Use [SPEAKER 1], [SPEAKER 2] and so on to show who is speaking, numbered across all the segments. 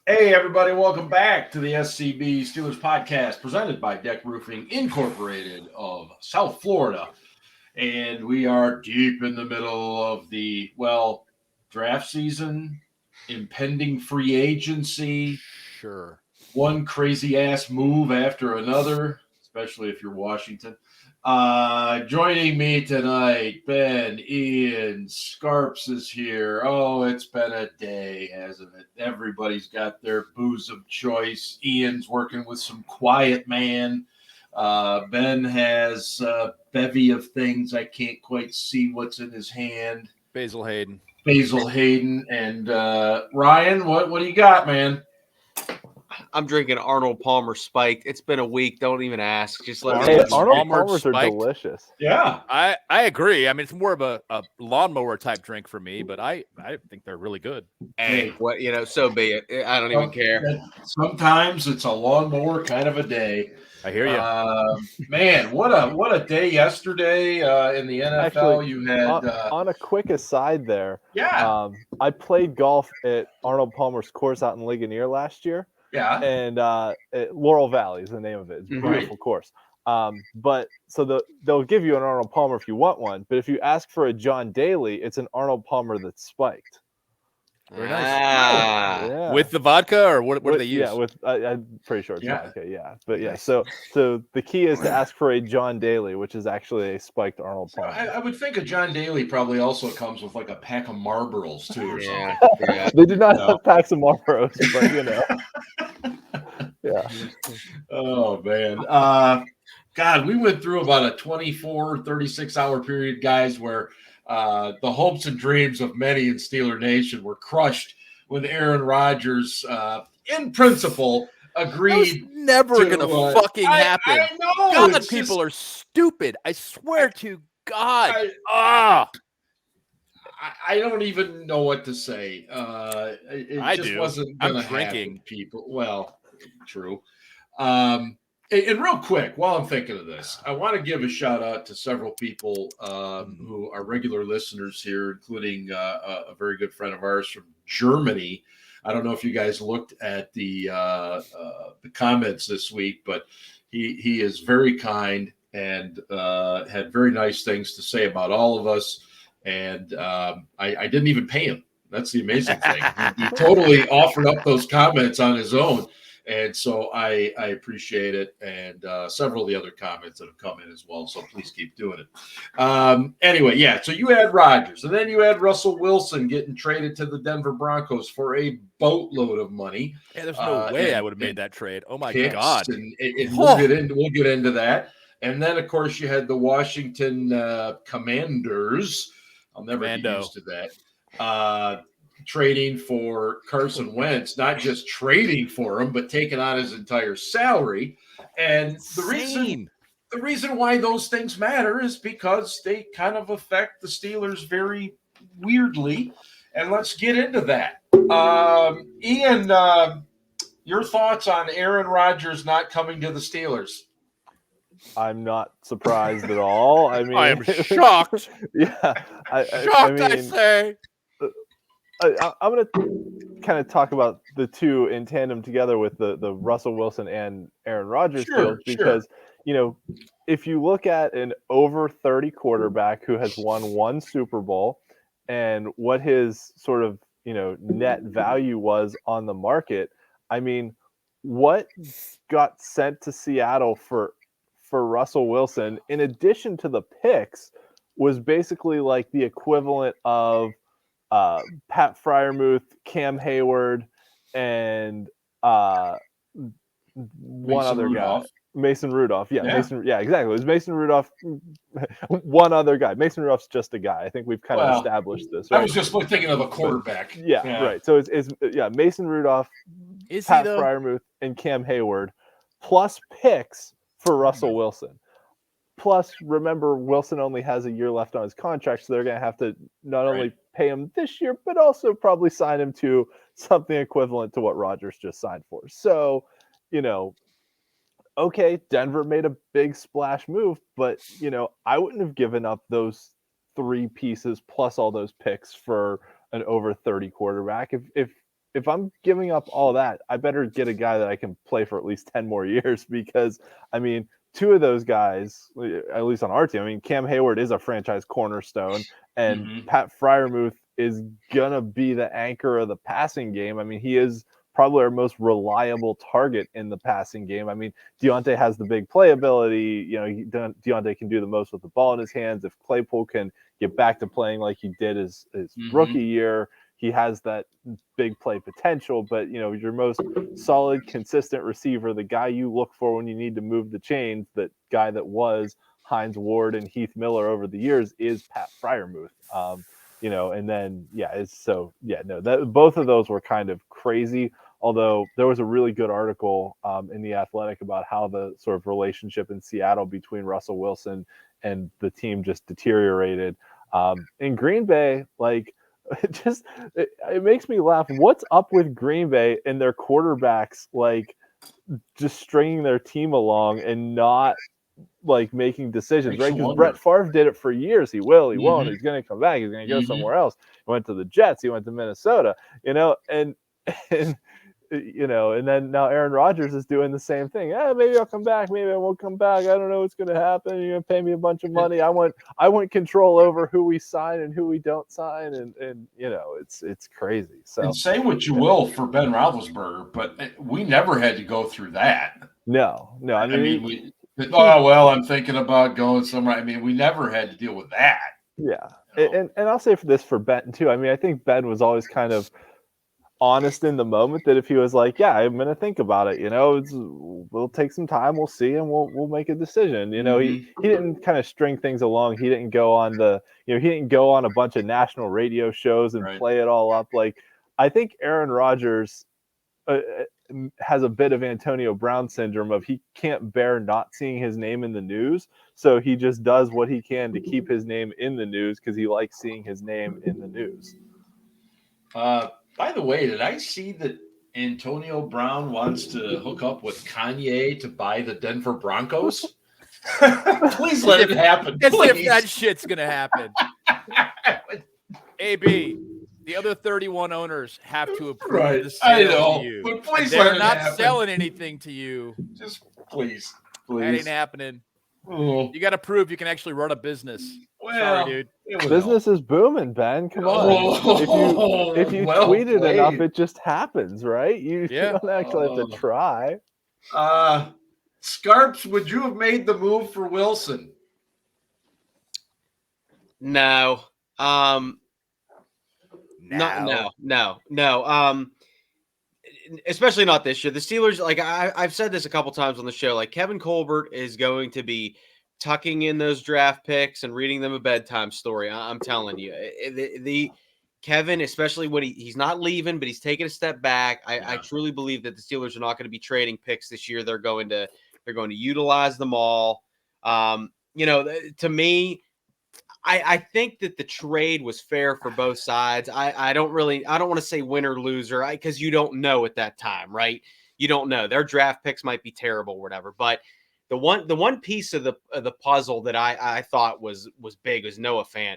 [SPEAKER 1] Hey, everybody, welcome back to the SCB Steelers Podcast presented by DEK Roofing Incorporated of South Florida. And we are deep in the middle of the, draft season, impending free agency.
[SPEAKER 2] Sure.
[SPEAKER 1] One crazy ass move after another, especially if you're Washington. Joining me tonight, Ben, Ian, Scarps is here. Oh, it's been a day, hasn't it? Everybody's got their booze of choice. Ian's working with some quiet man. Ben has a bevy of things. I can't quite see what's in his hand.
[SPEAKER 2] Basil Hayden.
[SPEAKER 1] And Ryan, what do you got, man?
[SPEAKER 3] I'm drinking Arnold Palmer Spiked. It's been a week. Don't even ask. Just let me.
[SPEAKER 4] Hey,
[SPEAKER 3] know.
[SPEAKER 4] Arnold Palmers are delicious.
[SPEAKER 1] Yeah.
[SPEAKER 2] I agree. I mean, it's more of a lawnmower type drink for me, but I think they're really good.
[SPEAKER 3] Hey, what so be it. I don't even care.
[SPEAKER 1] Sometimes it's a lawnmower kind of a day.
[SPEAKER 2] I hear you.
[SPEAKER 1] Man, what a day yesterday in the NFL.
[SPEAKER 4] Actually,
[SPEAKER 1] you had
[SPEAKER 4] on a quick aside there.
[SPEAKER 1] Yeah.
[SPEAKER 4] I played golf at Arnold Palmer's course out in Ligonier last year.
[SPEAKER 1] Yeah.
[SPEAKER 4] And Laurel Valley is the name of it. It's a beautiful course. But so they'll give you an Arnold Palmer if you want one. But if you ask for a John Daly, it's an Arnold Palmer that's spiked.
[SPEAKER 2] Very nice.
[SPEAKER 4] Yeah.
[SPEAKER 2] With the vodka, or what do they use?
[SPEAKER 4] Yeah, I'm pretty sure it's vodka. Yeah, but yeah. So the key is to ask for a John Daly, which is actually a spiked Arnold Palmer.
[SPEAKER 1] I would think a John Daly probably also comes with like a pack of Marlboros too, or something.
[SPEAKER 3] Yeah.
[SPEAKER 4] They do not have packs of Marlboros, but Yeah.
[SPEAKER 1] Oh man. God, we went through about a 24, 36-hour period, guys, where the hopes and dreams of many in Steeler Nation were crushed when Aaron Rodgers, in principle, agreed.
[SPEAKER 2] Never gonna fucking happen.
[SPEAKER 1] I know.
[SPEAKER 2] God, people are stupid. I swear to God.
[SPEAKER 1] I don't even know what to say. It just wasn't going to happen, people. Well, true. And real quick, while I'm thinking of this, I want to give a shout out to several people who are regular listeners here, including a very good friend of ours from Germany. I don't know if you guys looked at the comments this week, but he is very kind and had very nice things to say about all of us. And I didn't even pay him. That's the amazing thing. He totally offered up those comments on his own. And so I appreciate it, and several of the other comments that have come in as well. So please keep doing it. Anyway, yeah. So you had Rodgers, and then you had Russell Wilson getting traded to the Denver Broncos for a boatload of money.
[SPEAKER 2] Yeah, there's no way I would have made that trade. Oh my God!
[SPEAKER 1] And we'll get into that. And then of course you had the Washington Commanders. I'll never get used to that. Trading for Carson Wentz, not just trading for him, but taking on his entire salary. And the reason why those things matter is because they kind of affect the Steelers very weirdly. And let's get into that. Ian, your thoughts on Aaron Rodgers not coming to the Steelers?
[SPEAKER 4] I'm not surprised at all. I mean,
[SPEAKER 2] I am shocked.
[SPEAKER 4] Yeah.
[SPEAKER 2] I say.
[SPEAKER 4] I'm going to kind of talk about the two in tandem together with the Russell Wilson and Aaron Rodgers deal, because, if you look at an over 30 quarterback who has won one Super Bowl and what his sort of, net value was on the market, I mean, what got sent to Seattle for Russell Wilson, in addition to the picks, was basically like the equivalent of Pat Freiermuth, Cam Hayward, and one other guy, Mason Rudolph. Yeah, exactly. It was Mason Rudolph. One other guy. Mason Rudolph's just a guy. I think we've kind of established this. Right?
[SPEAKER 1] I was just thinking of a quarterback.
[SPEAKER 4] Right. So it's Mason Rudolph, Pat Freiermuth, and Cam Hayward, plus picks for Russell Wilson. Plus, remember, Wilson only has a year left on his contract, so they're going to have to not only pay him this year, but also probably sign him to something equivalent to what Rodgers just signed for. So, okay, Denver made a big splash move, but, I wouldn't have given up those three pieces plus all those picks for an over 30 quarterback. If if I'm giving up all that, I better get a guy that I can play for at least 10 more years, because I mean, two of those guys, at least on our team, I mean, Cam Hayward is a franchise cornerstone, and Pat Freiermuth is gonna be the anchor of the passing game. I mean, he is probably our most reliable target in the passing game. I mean, Deontay has the big playability. You know, Deontay can do the most with the ball in his hands. If Claypool can get back to playing like he did his rookie year, he has that big play potential. But, you know, your most solid, consistent receiver, the guy you look for when you need to move the chains, that guy that was Hines Ward and Heath Miller over the years, is Pat Freiermuth. You know, and then, both of those were kind of crazy. Although there was a really good article in The Athletic about how the sort of relationship in Seattle between Russell Wilson and the team just deteriorated. In Green Bay, like, it makes me laugh. What's up with Green Bay and their quarterbacks, like, just stringing their team along and not, like, making decisions, right? Because Brett Favre did it for years. He will, he won't. He's going to come back. He's going to go somewhere else. He went to the Jets. He went to Minnesota, you know, and you know, and then now Aaron Rodgers is doing the same thing. Maybe I'll come back. Maybe I won't come back. I don't know what's going to happen. You're going to pay me a bunch of money. I want control over who we sign and who we don't sign. And you know, it's crazy. So,
[SPEAKER 1] and say what you will for Ben Roethlisberger, but we never had to go through that.
[SPEAKER 4] No. I mean
[SPEAKER 1] I'm thinking about going somewhere. I mean, we never had to deal with that.
[SPEAKER 4] Yeah. You know? And I'll say this for Ben too. I mean, I think Ben was always kind of honest in the moment, that if he was like, yeah, I'm going to think about it, you know, we'll take some time, we'll see, and we'll make a decision. You know, he didn't kind of string things along. He didn't go on he didn't go on a bunch of national radio shows and play it all up. Like, I think Aaron Rodgers has a bit of Antonio Brown syndrome of he can't bear not seeing his name in the news. So he just does what he can to keep his name in the news because he likes seeing his name in the news.
[SPEAKER 1] By the way, did I see that Antonio Brown wants to hook up with Kanye to buy the Denver Broncos? Please let it happen.
[SPEAKER 2] If that shit's going to happen. AB, the other 31 owners have to approve the sale to you.
[SPEAKER 1] But please
[SPEAKER 2] they're not selling anything to you.
[SPEAKER 1] Just please.
[SPEAKER 2] That ain't happening. You got to prove you can actually run a business.
[SPEAKER 1] Well,
[SPEAKER 2] sorry, dude.
[SPEAKER 4] Business is booming, Ben. Come on. If you tweet it enough, it just happens, right? You don't actually have to try.
[SPEAKER 1] Scarps, would you have made the move for Wilson?
[SPEAKER 3] No. No. Especially not this year. The Steelers, like I've said this a couple times on the show, like Kevin Colbert is going to be tucking in those draft picks and reading them a bedtime story. I'm telling you, the Kevin, especially when he's not leaving, but he's taking a step back. I truly believe that the Steelers are not going to be trading picks this year. They're going to utilize them all. To me, I think that the trade was fair for both sides. I don't want to say win or loser, because you don't know at that time, right? You don't know. Their draft picks might be terrible or whatever, but the one piece of the puzzle that I thought was big was Noah Fant.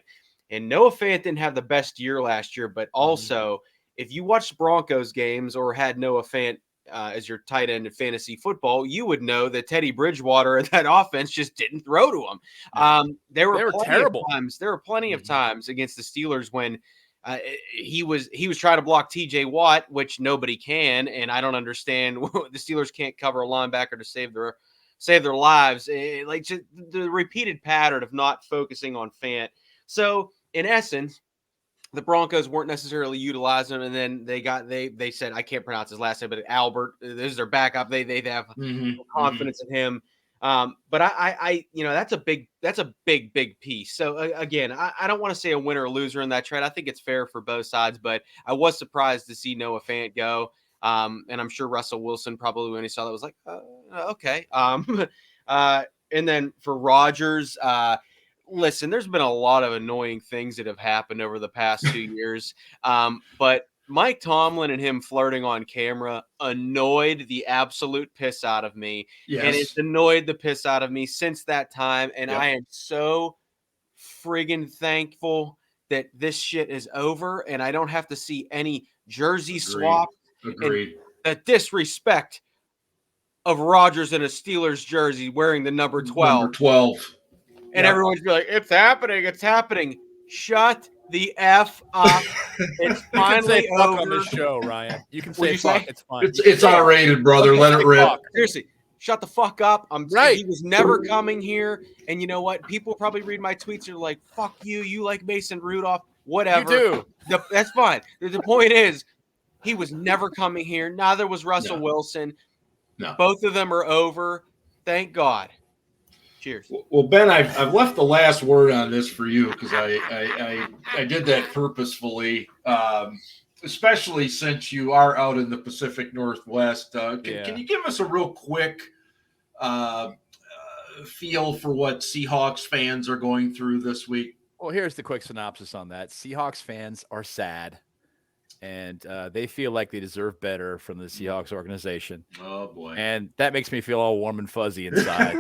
[SPEAKER 3] And Noah Fant didn't have the best year last year, but also if you watched Broncos games or had Noah Fant as your tight end in fantasy football, you would know that Teddy Bridgewater and that offense just didn't throw to him. There were terrible times. There were plenty of times against the Steelers when he was trying to block TJ Watt, which nobody can, and I don't understand. The Steelers can't cover a linebacker to save their lives. Like just the repeated pattern of not focusing on Fant. So in essence, the Broncos weren't necessarily utilizing him, and then they said, I can't pronounce his last name, but Albert, this is their backup. They have confidence in him. But I that's a big piece. So again, I don't want to say a winner or loser in that trade. I think it's fair for both sides, but I was surprised to see Noah Fant go. And I'm sure Russell Wilson probably, when he saw that, was like, okay. And then for Rodgers, listen, there's been a lot of annoying things that have happened over the past 2 years. But Mike Tomlin and him flirting on camera annoyed the absolute piss out of me. Yes. And it's annoyed the piss out of me since that time. And I am so friggin' thankful that this shit is over, and I don't have to see any jersey swap.
[SPEAKER 1] Agreed.
[SPEAKER 3] The disrespect of Rodgers in a Steelers jersey wearing the number 12.
[SPEAKER 1] Number 12.
[SPEAKER 3] And everyone's be like, it's happening. It's happening. Shut the F up. It's finally over.
[SPEAKER 2] On this show, Ryan. You can say fuck. It's fine.
[SPEAKER 1] It's R-rated, brother. Let it rip.
[SPEAKER 3] Fuck. Seriously, shut the fuck up. He was never coming here. And you know what? People probably read my tweets and are like, fuck you. You like Mason Rudolph. Whatever.
[SPEAKER 2] You do.
[SPEAKER 3] That's fine. The point is, he was never coming here. Neither was Russell Wilson.
[SPEAKER 1] No.
[SPEAKER 3] Both of them are over. Thank God. Cheers.
[SPEAKER 1] Well, Ben, I've left the last word on this for you because I did that purposefully, especially since you are out in the Pacific Northwest. Can you give us a real quick feel for what Seahawks fans are going through this week?
[SPEAKER 2] Well, here's the quick synopsis on that. Seahawks fans are sad, and they feel like they deserve better from the Seahawks organization.
[SPEAKER 1] Oh, boy.
[SPEAKER 2] And that makes me feel all warm and fuzzy inside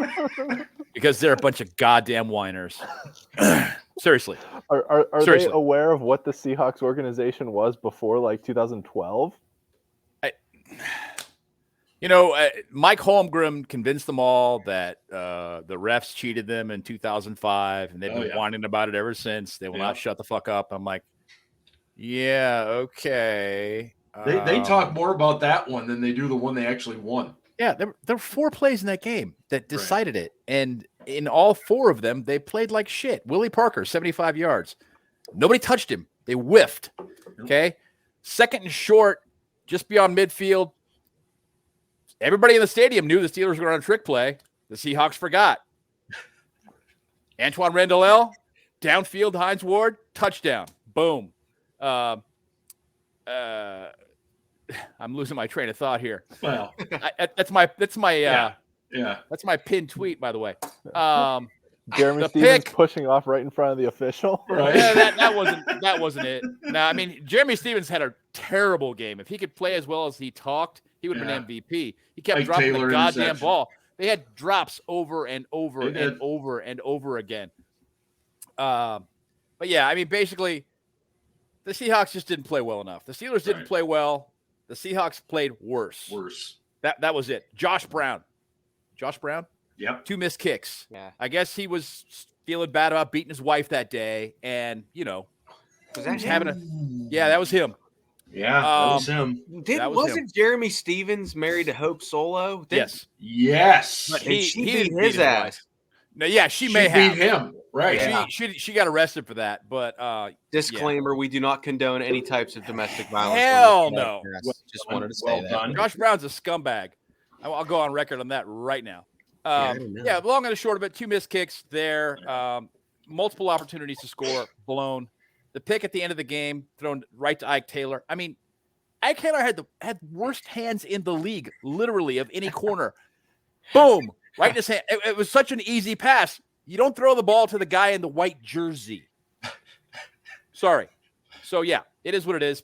[SPEAKER 2] because they're a bunch of goddamn whiners. Seriously.
[SPEAKER 4] Are they aware of what the Seahawks organization was before, like, 2012?
[SPEAKER 2] Mike Holmgren convinced them all that the refs cheated them in 2005, and they've been whining about it ever since. They will not shut the fuck up. I'm like, yeah, okay.
[SPEAKER 1] They talk more about that one than they do the one they actually won.
[SPEAKER 2] Yeah, there were 4 plays in that game that decided it. And in all 4 of them, they played like shit. Willie Parker, 75 yards. Nobody touched him. They whiffed. Okay. 2nd and short, just beyond midfield. Everybody in the stadium knew the Steelers were going to run a trick play. The Seahawks forgot. Antoine Randall, downfield, Hines Ward, touchdown. Boom. I'm losing my train of thought here.
[SPEAKER 1] Well,
[SPEAKER 2] that's my pinned tweet, by the way.
[SPEAKER 4] Jeremy Stevens pushing off right in front of the official.
[SPEAKER 1] Right.
[SPEAKER 2] Yeah, that wasn't it. No, I mean, Jeremy Stevens had a terrible game. If he could play as well as he talked, he would have been MVP. He kept dropping the goddamn ball. They had drops over and over and over and over again. But yeah, I mean, basically, the Seahawks just didn't play well enough. The Steelers didn't play well. The Seahawks played worse. That was it. Josh Brown.
[SPEAKER 1] Yep.
[SPEAKER 2] 2 missed kicks.
[SPEAKER 3] Yeah.
[SPEAKER 2] I guess he was feeling bad about beating his wife that day, and
[SPEAKER 3] was that
[SPEAKER 2] him? That was him.
[SPEAKER 1] Yeah, that was him.
[SPEAKER 3] Wasn't Jeremy Stevens married to Hope Solo?
[SPEAKER 1] Yes.
[SPEAKER 3] But he beat his ass.
[SPEAKER 2] No, yeah, she may have
[SPEAKER 1] beat him. Right.
[SPEAKER 2] Yeah. She got arrested for that, but
[SPEAKER 3] disclaimer: we do not condone any types of domestic violence.
[SPEAKER 2] Hell no.
[SPEAKER 3] Just wanted to say that.
[SPEAKER 1] Done.
[SPEAKER 2] Josh Brown's a scumbag. I'll go on record on that right now. Long and the short of it, 2 missed kicks there. Multiple opportunities to score, blown. The pick at the end of the game, thrown right to Ike Taylor. I mean, Ike Taylor had worst hands in the league, literally, of any corner. Boom, right in his hand. It was such an easy pass. You don't throw the ball to the guy in the white jersey. Sorry. So, yeah, it is what it is.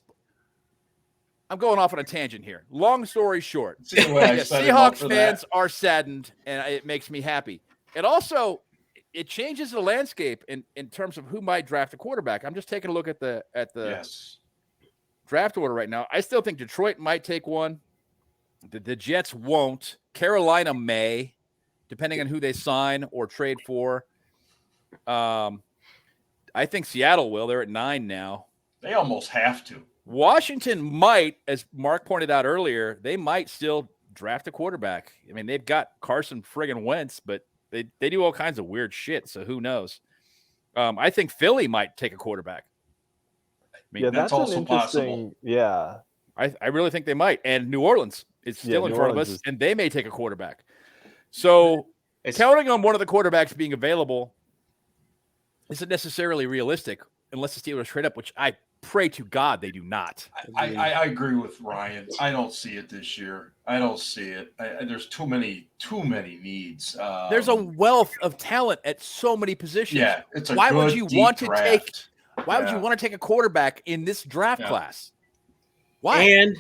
[SPEAKER 2] I'm going off on a tangent here. Long story short, Seahawks fans are saddened, and it makes me happy. It also it changes the landscape in terms of who might draft a quarterback. I'm just taking a look at the draft order right now. I still think Detroit might take one. The Jets won't. Carolina may, depending on who they sign or trade for. I think Seattle will. They're at 9 now.
[SPEAKER 1] They almost have to.
[SPEAKER 2] Washington might, as Mark pointed out earlier, they might still draft a quarterback. I mean, they've got Carson friggin' Wentz, but they do all kinds of weird shit, so who knows? I think Philly might take a quarterback.
[SPEAKER 1] I mean, that's also possible.
[SPEAKER 4] Yeah.
[SPEAKER 2] I really think they might. And New Orleans is still in front of us, and they may take a quarterback. So counting on one of the quarterbacks being available isn't necessarily realistic unless the Steelers trade up, which I pray to God they do not.
[SPEAKER 1] I agree with Ryan. I don't see it this year. I don't see it. There's too many needs.
[SPEAKER 2] There's a wealth of talent at so many positions.
[SPEAKER 1] Yeah, it's a
[SPEAKER 2] Why
[SPEAKER 1] good,
[SPEAKER 2] would you want to
[SPEAKER 1] draft.
[SPEAKER 2] Why would you want to take a quarterback in this draft class? Why?
[SPEAKER 3] And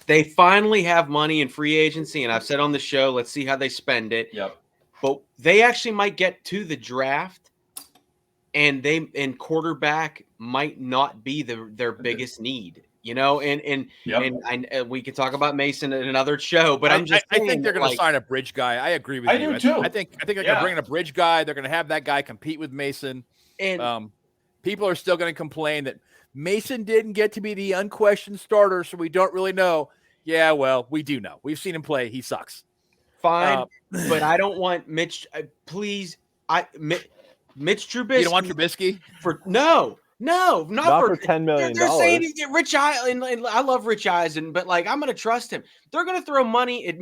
[SPEAKER 3] they finally have money in free agency, and I've said on the show, let's see how they spend it.
[SPEAKER 1] Yep.
[SPEAKER 3] But they actually might get to the draft and quarterback might not be their biggest need. And we could talk about Mason in another show, but I
[SPEAKER 2] think they're going to sign a bridge guy. I agree with you.
[SPEAKER 1] I do too.
[SPEAKER 2] I think they're going to bring in a bridge guy. They're going to have that guy compete with Mason. And people are still going to complain that Mason didn't get to be the unquestioned starter, so we don't really know. Yeah, well, we do know. We've seen him play. He sucks.
[SPEAKER 3] Fine, but I don't want Mitch. Mitch Trubisky.
[SPEAKER 2] You don't want Trubisky?
[SPEAKER 3] Not
[SPEAKER 4] for $10 million.
[SPEAKER 3] They're saying Rich Eisen, and I love Rich Eisen, but I'm going to trust him. They're going to throw money at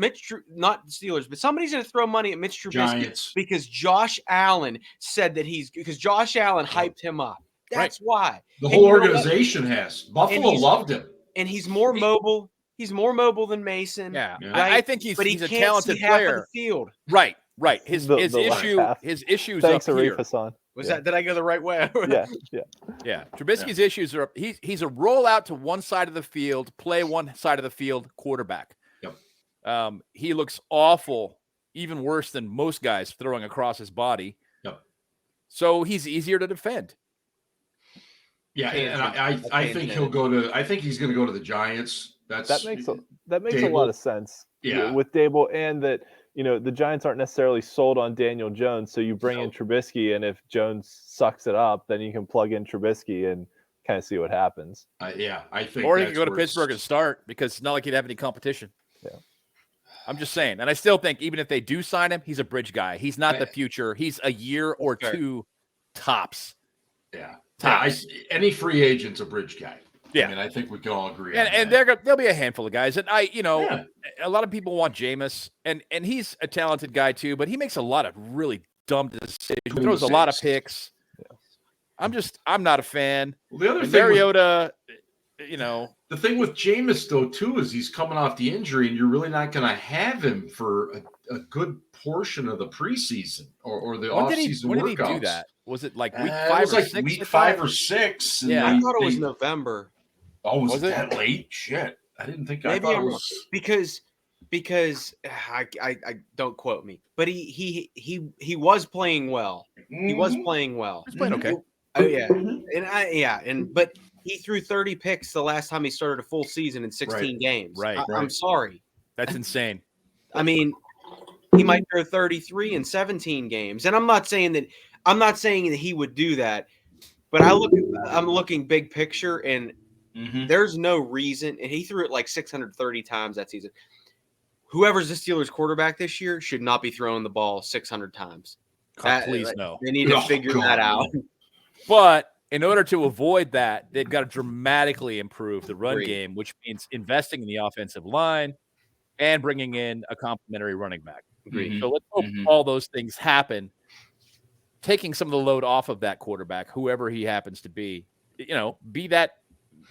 [SPEAKER 3] not the Steelers, but somebody's going to throw money at Mitch Trubisky
[SPEAKER 1] Giants.
[SPEAKER 3] because Josh Allen said that because Josh Allen hyped him up. That's why.
[SPEAKER 1] The whole organization has. Buffalo loved him.
[SPEAKER 3] And he's more mobile. He's more mobile than Mason.
[SPEAKER 2] Yeah.
[SPEAKER 3] Right?
[SPEAKER 2] I think he's a talented player.
[SPEAKER 3] Field.
[SPEAKER 2] Right. His issues
[SPEAKER 4] Thanks,
[SPEAKER 2] up here.
[SPEAKER 4] Hassan.
[SPEAKER 3] Did I go the right way?
[SPEAKER 2] Yeah. Trubisky's issues are he's a rollout to one side of the field, play one side of the field quarterback.
[SPEAKER 1] Yep.
[SPEAKER 2] He looks awful, even worse than most guys throwing across his body.
[SPEAKER 1] Yep.
[SPEAKER 2] So he's easier to defend.
[SPEAKER 1] Yeah, and I think he'll go to. I think he's going to go to the Giants.
[SPEAKER 4] That makes a lot of sense.
[SPEAKER 1] Yeah,
[SPEAKER 4] with Dable, and that the Giants aren't necessarily sold on Daniel Jones, so you bring in Trubisky, and if Jones sucks it up, then you can plug in Trubisky and kind of see what happens.
[SPEAKER 1] I think.
[SPEAKER 2] Or he could go to Pittsburgh and start because it's not like he'd have any competition.
[SPEAKER 4] Yeah, I'm
[SPEAKER 2] just saying, and I still think even if they do sign him, he's a bridge guy. He's not the future. He's a year or two tops.
[SPEAKER 1] Yeah. Any free agent's a bridge guy.
[SPEAKER 2] Yeah.
[SPEAKER 1] I mean, I think we can all agree
[SPEAKER 2] and there'll be a handful of guys. And a lot of people want Jameis, and he's a talented guy too, but he makes a lot of really dumb decisions. He throws a lot of picks. Yeah. I'm not a fan.
[SPEAKER 1] Well, the other thing
[SPEAKER 2] Mariota,
[SPEAKER 1] the thing with Jameis though too is he's coming off the injury, and you're really not going to have him for a good portion of the preseason or the offseason workouts.
[SPEAKER 2] When did he do that? Was it like week 5 or 6?
[SPEAKER 1] Week 5 or 6.
[SPEAKER 3] Yeah, I thought it was November.
[SPEAKER 1] Oh, was it that late? Shit, I didn't think. Maybe I was
[SPEAKER 3] because I don't quote me, but he was playing well.
[SPEAKER 1] Mm-hmm.
[SPEAKER 3] He was playing well.
[SPEAKER 2] He's playing okay.
[SPEAKER 3] Oh yeah, but he threw 30 picks the last time he started a full season in 16 games.
[SPEAKER 2] Right.
[SPEAKER 3] I'm sorry.
[SPEAKER 2] That's insane.
[SPEAKER 3] I mean, he might throw 33 in 17 games, and I'm not saying that he would do that, but I'm looking big picture, and there's no reason. And he threw it like 630 times that season. Whoever's the Steelers quarterback this year should not be throwing the ball 600 times.
[SPEAKER 2] Please no.
[SPEAKER 3] They need to figure that out.
[SPEAKER 2] But in order to avoid that, they've got to dramatically improve the run game, which means investing in the offensive line and bringing in a complimentary running back. So let's hope all those things happen, taking some of the load off of that quarterback, whoever he happens to be, be that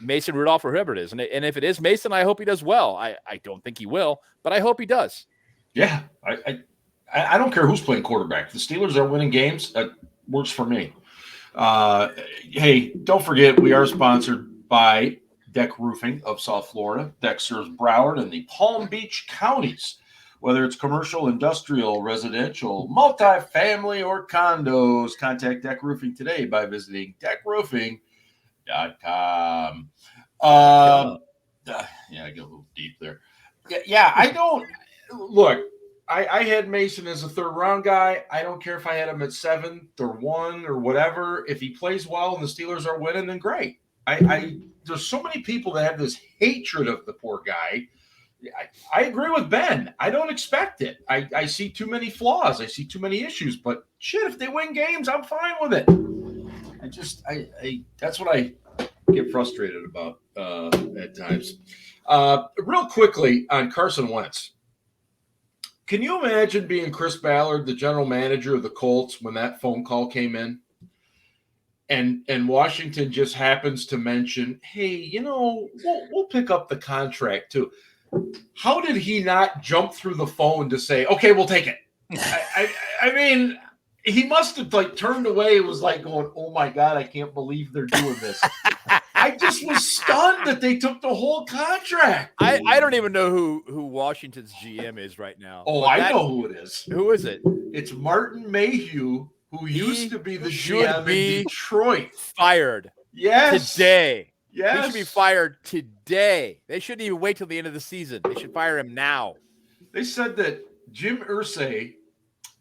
[SPEAKER 2] Mason Rudolph or whoever it is. And if it is Mason, I hope he does well. I don't think he will, but I hope he does.
[SPEAKER 1] Yeah. I don't care who's playing quarterback. The Steelers are winning games. That works for me. Hey, don't forget, we are sponsored by DEK Roofing of South Florida. DEK serves Broward and the Palm Beach counties. Whether it's commercial, industrial, residential, multifamily, or condos, contact DEK Roofing today by visiting deckroofing.com. I get a little deep there. Yeah, I don't look. I had Mason as a third-round guy. I don't care if I had him at 7th or 1 or whatever. If he plays well and the Steelers are winning, then great. There's so many people that have this hatred of the poor guy. I agree with Ben. I don't expect it. I see too many flaws. I see too many issues. But shit, if they win games, I'm fine with it. That's what I get frustrated about at times. Real quickly on Carson Wentz. Can you imagine being Chris Ballard, the general manager of the Colts, when that phone call came in? And Washington just happens to mention, hey, we'll pick up the contract too. How did he not jump through the phone to say, okay, we'll take it? I mean, he must have turned away and was going, oh my God, I can't believe they're doing this. I just was stunned that they took the whole contract.
[SPEAKER 2] I don't even know who Washington's GM is right now.
[SPEAKER 1] Oh, I know who it is.
[SPEAKER 2] Who is it?
[SPEAKER 1] It's Martin Mayhew, who used to be the GM in Detroit,
[SPEAKER 2] fired.
[SPEAKER 1] Yes.
[SPEAKER 2] Today.
[SPEAKER 1] Yes.
[SPEAKER 2] He should be fired today. They shouldn't even wait till the end of the season. They should fire him now.
[SPEAKER 1] They said that Jim Irsay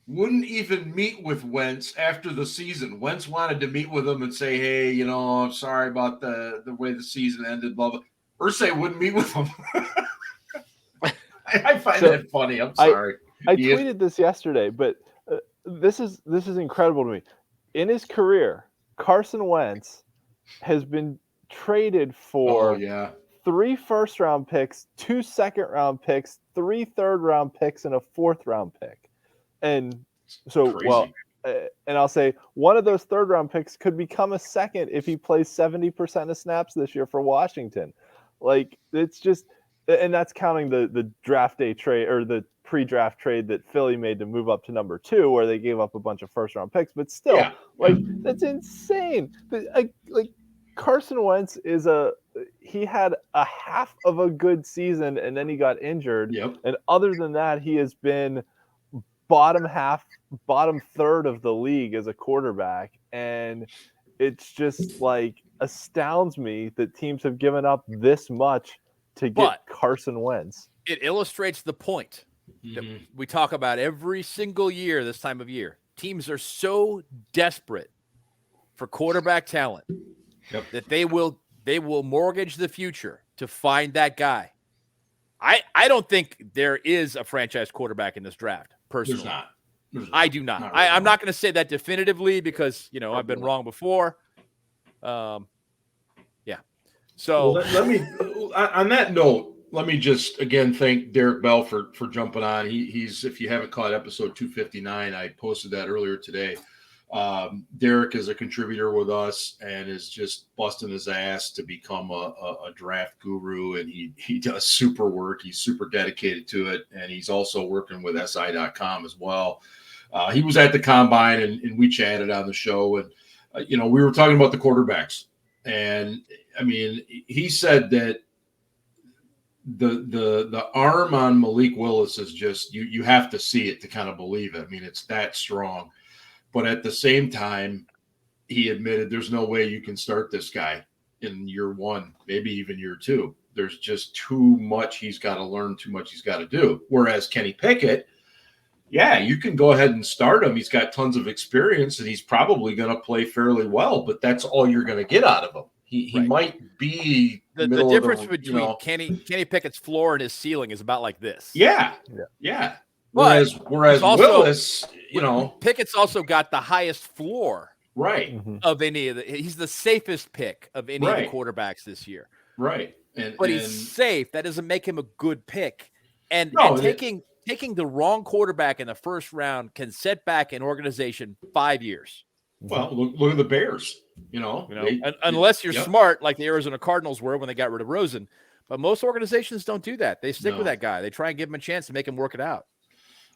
[SPEAKER 1] wouldn't even meet with Wentz after the season. Wentz wanted to meet with him and say, hey, I'm sorry about the way the season ended, blah, blah. Irsay wouldn't meet with him. I find that funny. I'm sorry.
[SPEAKER 4] I tweeted this yesterday, but this is incredible to me. In his career, Carson Wentz has been traded for 3 first-round picks, 2 second-round picks, 3 third-round picks, and a 4th-round pick. And so, and I'll say one of those third-round picks could become a second if he plays 70% of snaps this year for Washington. Like, it's just, and that's counting the draft day trade or the pre-draft trade that Philly made to move up to number 2, where they gave up a bunch of first-round picks. But still, that's insane. Like Carson Wentz he had a half of a good season and then he got injured.
[SPEAKER 1] Yep.
[SPEAKER 4] And other than that, he has been bottom third of the league as a quarterback. And it's just like astounds me that teams have given up this much to get Carson Wentz.
[SPEAKER 2] It illustrates the point that we talk about every single year this time of year. Teams are so desperate for quarterback talent that they will mortgage the future to find that guy. I don't think there is a franchise quarterback in this draft, personally.
[SPEAKER 1] There's not.
[SPEAKER 2] I do not. I'm not going to say that definitively because, I've been wrong before. So
[SPEAKER 1] let me, on that note, let me just again thank Derek Bell for jumping on. He's, if you haven't caught episode 259, I posted that earlier today. Derek is a contributor with us and is just busting his ass to become a draft guru, and he does super work. He's super dedicated to it, and he's also working with SI.com as well. He was at the Combine, and we chatted on the show, and we were talking about the quarterbacks, and I mean, he said that the arm on Malik Willis is just you have to see it to kind of believe it. I mean, it's that strong. But at the same time, he admitted there's no way you can start this guy in year 1, maybe even year 2. There's just too much he's got to learn, too much he's got to do. Whereas Kenny Pickett, you can go ahead and start him. He's got tons of experience, and he's probably going to play fairly well, but that's all you're going to get out of him. He might be
[SPEAKER 2] the difference between Kenny Pickett's floor and his ceiling is about like this.
[SPEAKER 1] Yeah. Whereas Willis,
[SPEAKER 2] Pickett's also got the highest floor,
[SPEAKER 1] of
[SPEAKER 2] any of he's the safest pick of any of the quarterbacks this year,
[SPEAKER 1] but
[SPEAKER 2] he's safe. That doesn't make him a good pick. And taking the wrong quarterback in the first round can set back an organization 5 years.
[SPEAKER 1] Well, look at the Bears.
[SPEAKER 2] Unless you're smart, like the Arizona Cardinals were when they got rid of Rosen. But most organizations don't do that. They stick with that guy. They try and give him a chance to make him work it out.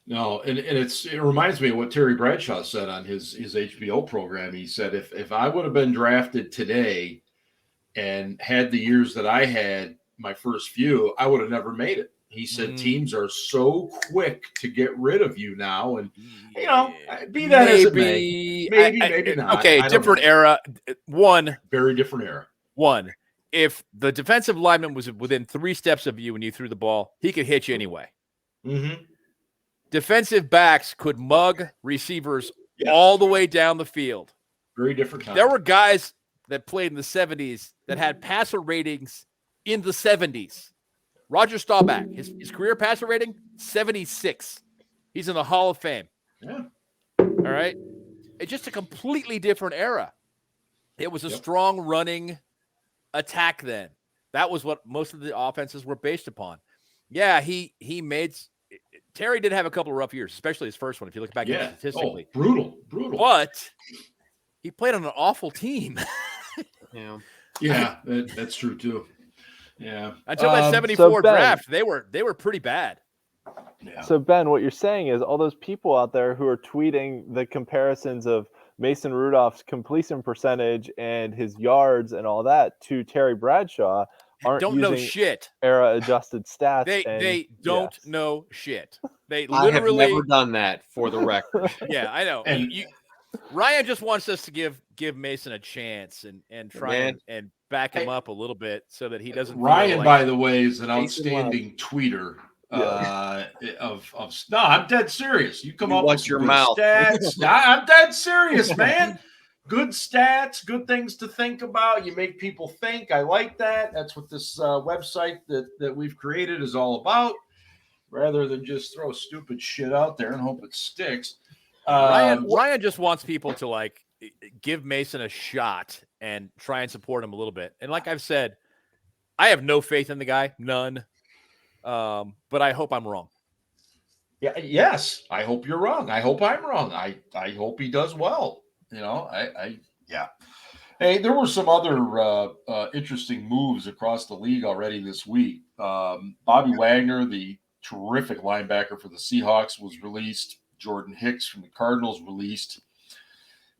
[SPEAKER 1] No, and it reminds me of what Terry Bradshaw said on his HBO program. He said, if I would have been drafted today and had the years that I had my first few, I would have never made it. He said teams are so quick to get rid of you now, and be that as it may, maybe not.
[SPEAKER 2] Okay, different era.
[SPEAKER 1] Very different era.
[SPEAKER 2] If the defensive lineman was within 3 steps of you when you threw the ball, he could hit you anyway. Defensive backs could mug receivers all the way down the field.
[SPEAKER 1] Very different time.
[SPEAKER 2] There were guys that played in the 70s that had passer ratings in the 70s. Roger Staubach, his career passer rating, 76. He's in the Hall of Fame.
[SPEAKER 1] Yeah.
[SPEAKER 2] All right? It's just a completely different era. It was a strong running attack then. That was what most of the offenses were based upon. Yeah, he made – Terry did have a couple of rough years, especially his first one, if you look back at it statistically.
[SPEAKER 1] Brutal.
[SPEAKER 2] But he played on an awful team.
[SPEAKER 1] That's true too. Yeah.
[SPEAKER 2] Until that 74 draft, they were pretty bad.
[SPEAKER 4] Yeah. So, Ben, what you're saying is all those people out there who are tweeting the comparisons of Mason Rudolph's completion percentage and his yards and all that to Terry Bradshaw don't know shit. Era-adjusted stats.
[SPEAKER 2] They don't know shit. They
[SPEAKER 3] literally. I have never done that, for the record.
[SPEAKER 2] Yeah, I know.
[SPEAKER 1] And
[SPEAKER 2] Ryan just wants us to give Mason a chance and try and back him up a little bit so that he doesn't.
[SPEAKER 1] Ryan, by the way, is an outstanding tweeter. No, I'm dead serious. You come up with your mouth stats. I'm dead serious, man. Good stats, good things to think about. You make people think. I like that. That's what this website that we've created is all about. Rather than just throw stupid shit out there and hope it sticks.
[SPEAKER 2] Ryan just wants people to give Mason a shot and try and support him a little bit. And like I've said, I have no faith in the guy, none. But I hope I'm wrong.
[SPEAKER 1] Yeah. Yes. I hope you're wrong. I hope I'm wrong. I hope he does well. Yeah. Hey, there were some other interesting moves across the league already this week. Bobby Wagner, the terrific linebacker for the Seahawks, was released. Jordan Hicks from the Cardinals released.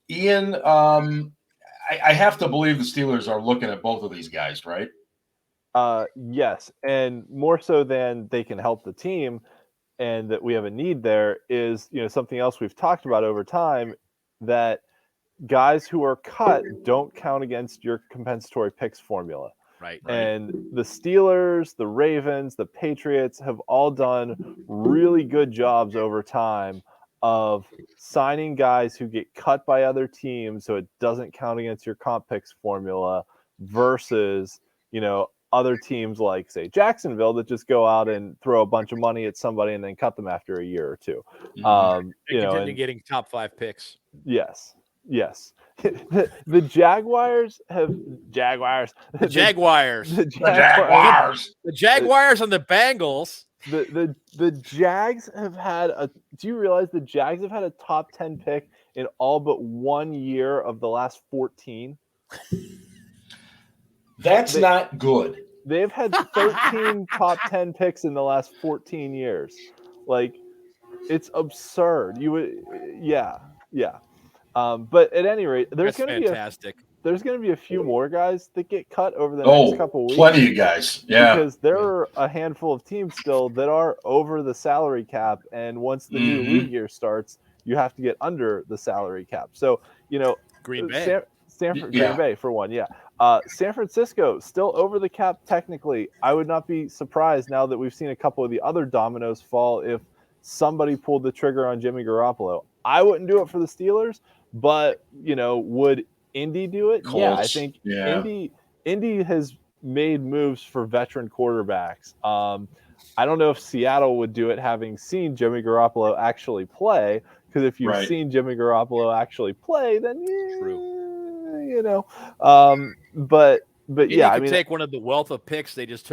[SPEAKER 1] Ian, I have to believe the Steelers are looking at both of these guys, right?
[SPEAKER 4] Yes, and more so than they can help the team and that we have a need there is, something else we've talked about over time, that guys who are cut don't count against your compensatory picks formula.
[SPEAKER 2] Right.
[SPEAKER 4] And the Steelers, the Ravens, the Patriots have all done really good jobs over time of signing guys who get cut by other teams so it doesn't count against your comp picks formula versus, other teams like, say, Jacksonville that just go out and throw a bunch of money at somebody and then cut them after a year or two.
[SPEAKER 2] Continue getting top 5 picks.
[SPEAKER 4] Yes. The Jaguars
[SPEAKER 2] and the Bengals.
[SPEAKER 4] The Jags have had do you realize the Jags have had a top 10 pick in all but 1 year of the last 14?
[SPEAKER 1] That's not good.
[SPEAKER 4] They've had 13 top 10 picks in the last 14 years. It's absurd. But at any rate, there's going to be a few more guys that get cut over the next couple weeks.
[SPEAKER 1] Plenty of guys, yeah.
[SPEAKER 4] Because there are a handful of teams still that are over the salary cap, and once the new league year starts, you have to get under the salary cap. So
[SPEAKER 2] Green Bay,
[SPEAKER 4] Green Bay for one, yeah. San Francisco still over the cap technically. I would not be surprised now that we've seen a couple of the other dominoes fall if somebody pulled the trigger on Jimmy Garoppolo. I wouldn't do it for the Steelers. But, would Indy do it?
[SPEAKER 1] Colts,
[SPEAKER 4] yeah, I think Indy has made moves for veteran quarterbacks. I don't know if Seattle would do it having seen Jimmy Garoppolo actually play, because if you've seen Jimmy Garoppolo actually play, then but yeah,
[SPEAKER 2] I mean, take one of the wealth of picks they just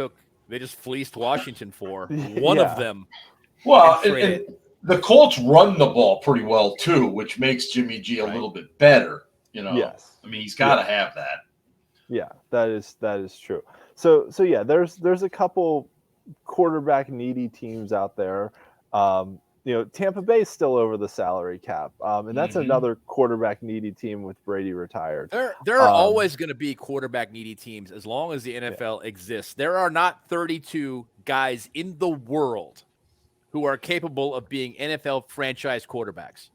[SPEAKER 2] fleeced Washington for one of them.
[SPEAKER 1] Well, and the Colts run the ball pretty well too, which makes Jimmy G a little bit better.
[SPEAKER 4] Yes.
[SPEAKER 1] I mean, he's got to have that.
[SPEAKER 4] Yeah, that is true. So yeah, there's a couple quarterback needy teams out there. Tampa Bay is still over the salary cap, and that's another quarterback needy team with Brady retired.
[SPEAKER 2] There are always going to be quarterback needy teams as long as the NFL exists. There are not 32 guys in the world who are capable of being NFL franchise quarterbacks.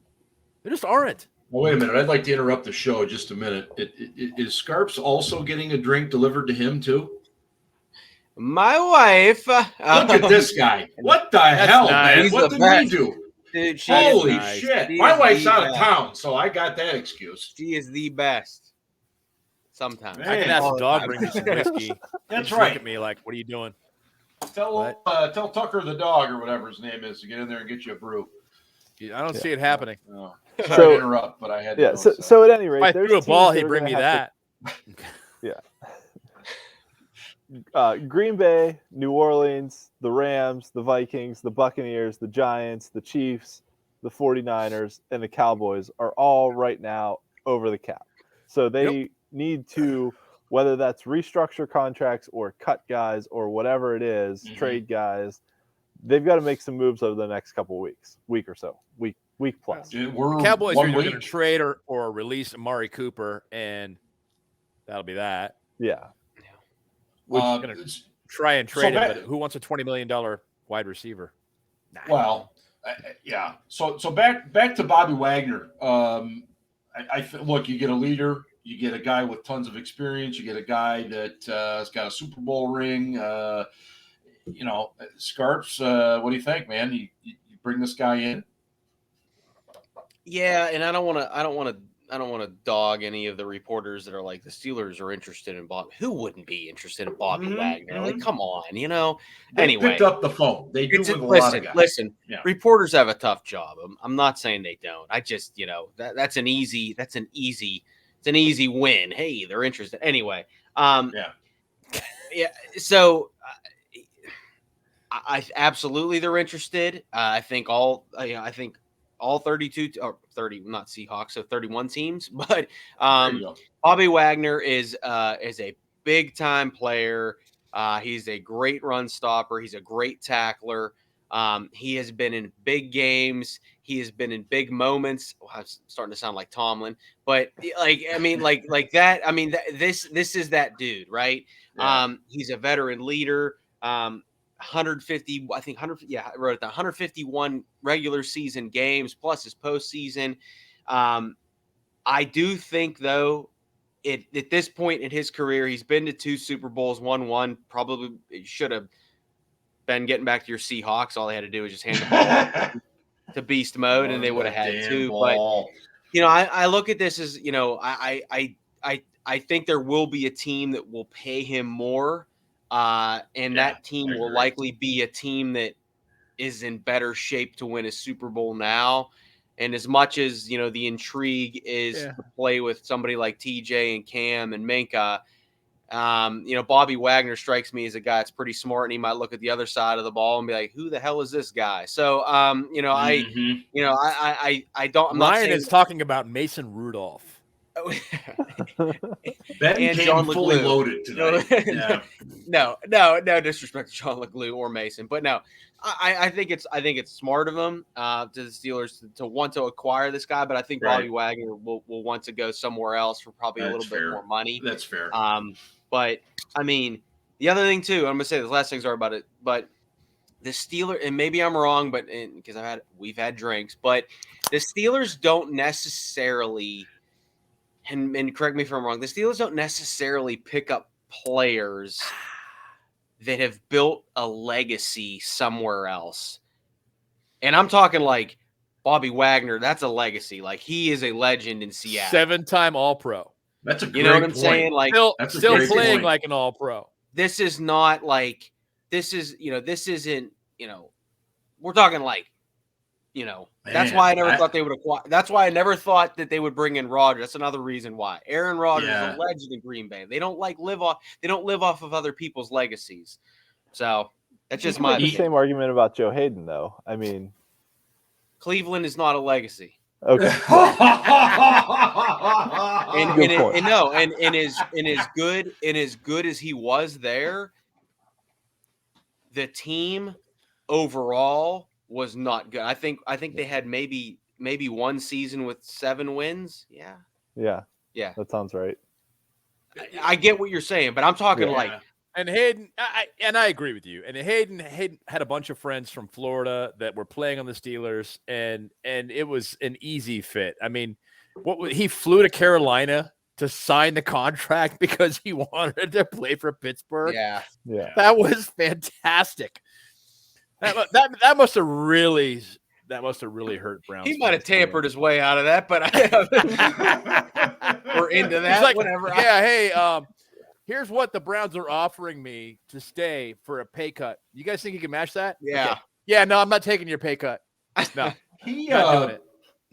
[SPEAKER 2] There just aren't.
[SPEAKER 1] Well, wait a minute. I'd like to interrupt the show just a minute. Is Scarps also getting a drink delivered to him too?
[SPEAKER 3] My wife.
[SPEAKER 1] Look at this guy. What the hell, man?
[SPEAKER 3] He's
[SPEAKER 1] what did we do?
[SPEAKER 3] Dude,
[SPEAKER 1] holy shit. My wife's out of town, so I got that excuse.
[SPEAKER 3] She is the best. Sometimes.
[SPEAKER 2] Man, I can ask the dog bring me some whiskey.
[SPEAKER 1] That's right.
[SPEAKER 2] Look at me like, what are you doing?
[SPEAKER 1] Tell Tucker the dog or whatever his name is to get in there and get you a brew.
[SPEAKER 2] I don't see it happening.
[SPEAKER 1] No. Sorry to interrupt, but I had to.
[SPEAKER 4] Yeah. So at any rate,
[SPEAKER 2] if I threw a ball, he'd bring me that.
[SPEAKER 4] Green Bay, New Orleans, the Rams, the Vikings, the Buccaneers, the Giants, the Chiefs, the 49ers, and the Cowboys are all right now over the cap. So they need to, whether that's restructure contracts or cut guys or whatever it is, trade guys, they've got to make some moves over the next couple of weeks, week plus.
[SPEAKER 2] Cowboys are either going to trade or release Amari Cooper, and that'll be that.
[SPEAKER 4] Yeah.
[SPEAKER 2] Going to try and trade him, but who wants a $20 million wide receiver?
[SPEAKER 1] Nah. Well, yeah. So back to Bobby Wagner. look, you get a leader, you get a guy with tons of experience, you get a guy that has got a Super Bowl ring. Scarps, what do you think, man? You bring this guy in?
[SPEAKER 3] Yeah, and I don't want to dog any of the reporters that are like the Steelers are interested in Bob. Who wouldn't be interested in Bobby Wagner? Like, come on,
[SPEAKER 1] They
[SPEAKER 3] anyway,
[SPEAKER 1] picked up the phone. They do with a lot of guys.
[SPEAKER 3] Listen. Yeah. Reporters have a tough job. I'm not saying they don't. I just, that's an easy win. Hey, they're interested anyway. Yeah. So I absolutely they're interested. I think all 32 or 30, not Seahawks, so 31 teams. But Bobby Wagner is a big time player. He's a great run stopper. He's a great tackler. He has been in big games. He has been in big moments. Well, I'm starting to sound like Tomlin, but like that. I mean, this is that dude, right? Yeah. He's a veteran leader. 150, I think 100. Yeah, I wrote it down. 151 regular season games plus his postseason. I do think though, at this point in his career, he's been to 2 Super Bowls, won one. Probably should have been getting back to your Seahawks. All they had to do was just hand the ball to beast mode, and they would have had 2. Ball. But I look at this as I think there will be a team that will pay him more. And that team will likely be a team that is in better shape to win a Super Bowl now. And as much as, the intrigue is to play with somebody like TJ and Cam and Minka, Bobby Wagner strikes me as a guy that's pretty smart, and he might look at the other side of the ball and be like, who the hell is this guy? So, I don't.
[SPEAKER 2] Ryan is talking about Mason Rudolph.
[SPEAKER 1] Ben and John fully loaded tonight. Yeah.
[SPEAKER 3] No disrespect to John LeGlue or Mason, but no, I think it's smart of them to the Steelers to want to acquire this guy, but I think Bobby Wagner will want to go somewhere else for probably a little bit more money.
[SPEAKER 1] That's fair.
[SPEAKER 3] But I mean, the other thing too, I'm gonna say the last things are about it, but the Steelers, and maybe I'm wrong, but because we've had drinks, but the Steelers don't necessarily. And correct me if I'm wrong, the Steelers don't necessarily pick up players that have built a legacy somewhere else. And I'm talking like Bobby Wagner, that's a legacy. Like, he is a legend in Seattle.
[SPEAKER 2] 7-time All-Pro.
[SPEAKER 1] That's a great
[SPEAKER 3] You know what I'm
[SPEAKER 1] point.
[SPEAKER 3] saying? Like,
[SPEAKER 2] still playing like an All-Pro.
[SPEAKER 3] This is not like – this isn't – we're talking like – that's why I never thought they would acquire. That's why I never thought that they would bring in Rodgers. That's another reason why. Aaron Rodgers is a legend in Green Bay. They don't live off of other people's legacies. So that's just my opinion.
[SPEAKER 4] Same argument about Joe Hayden, though. I mean,
[SPEAKER 3] Cleveland is not a legacy.
[SPEAKER 4] Okay.
[SPEAKER 3] and as good as he was there, the team overall was not good. I think they had maybe one season with 7 wins. Yeah.
[SPEAKER 4] That sounds right.
[SPEAKER 3] I get what you're saying, but I'm talking like.
[SPEAKER 2] And Hayden, I agree with you. And Hayden had a bunch of friends from Florida that were playing on the Steelers, and it was an easy fit. I mean, he flew to Carolina to sign the contract because he wanted to play for Pittsburgh.
[SPEAKER 3] Yeah.
[SPEAKER 2] That was fantastic. That must have really hurt Browns.
[SPEAKER 3] He might have tampered his way out of that, but we're into that.
[SPEAKER 2] Like,
[SPEAKER 3] whatever.
[SPEAKER 2] Yeah. Hey, here's what the Browns are offering me to stay for a pay cut. You guys think you can match that?
[SPEAKER 3] Yeah.
[SPEAKER 2] Okay. Yeah. No, I'm not taking your pay cut. No, not doing it.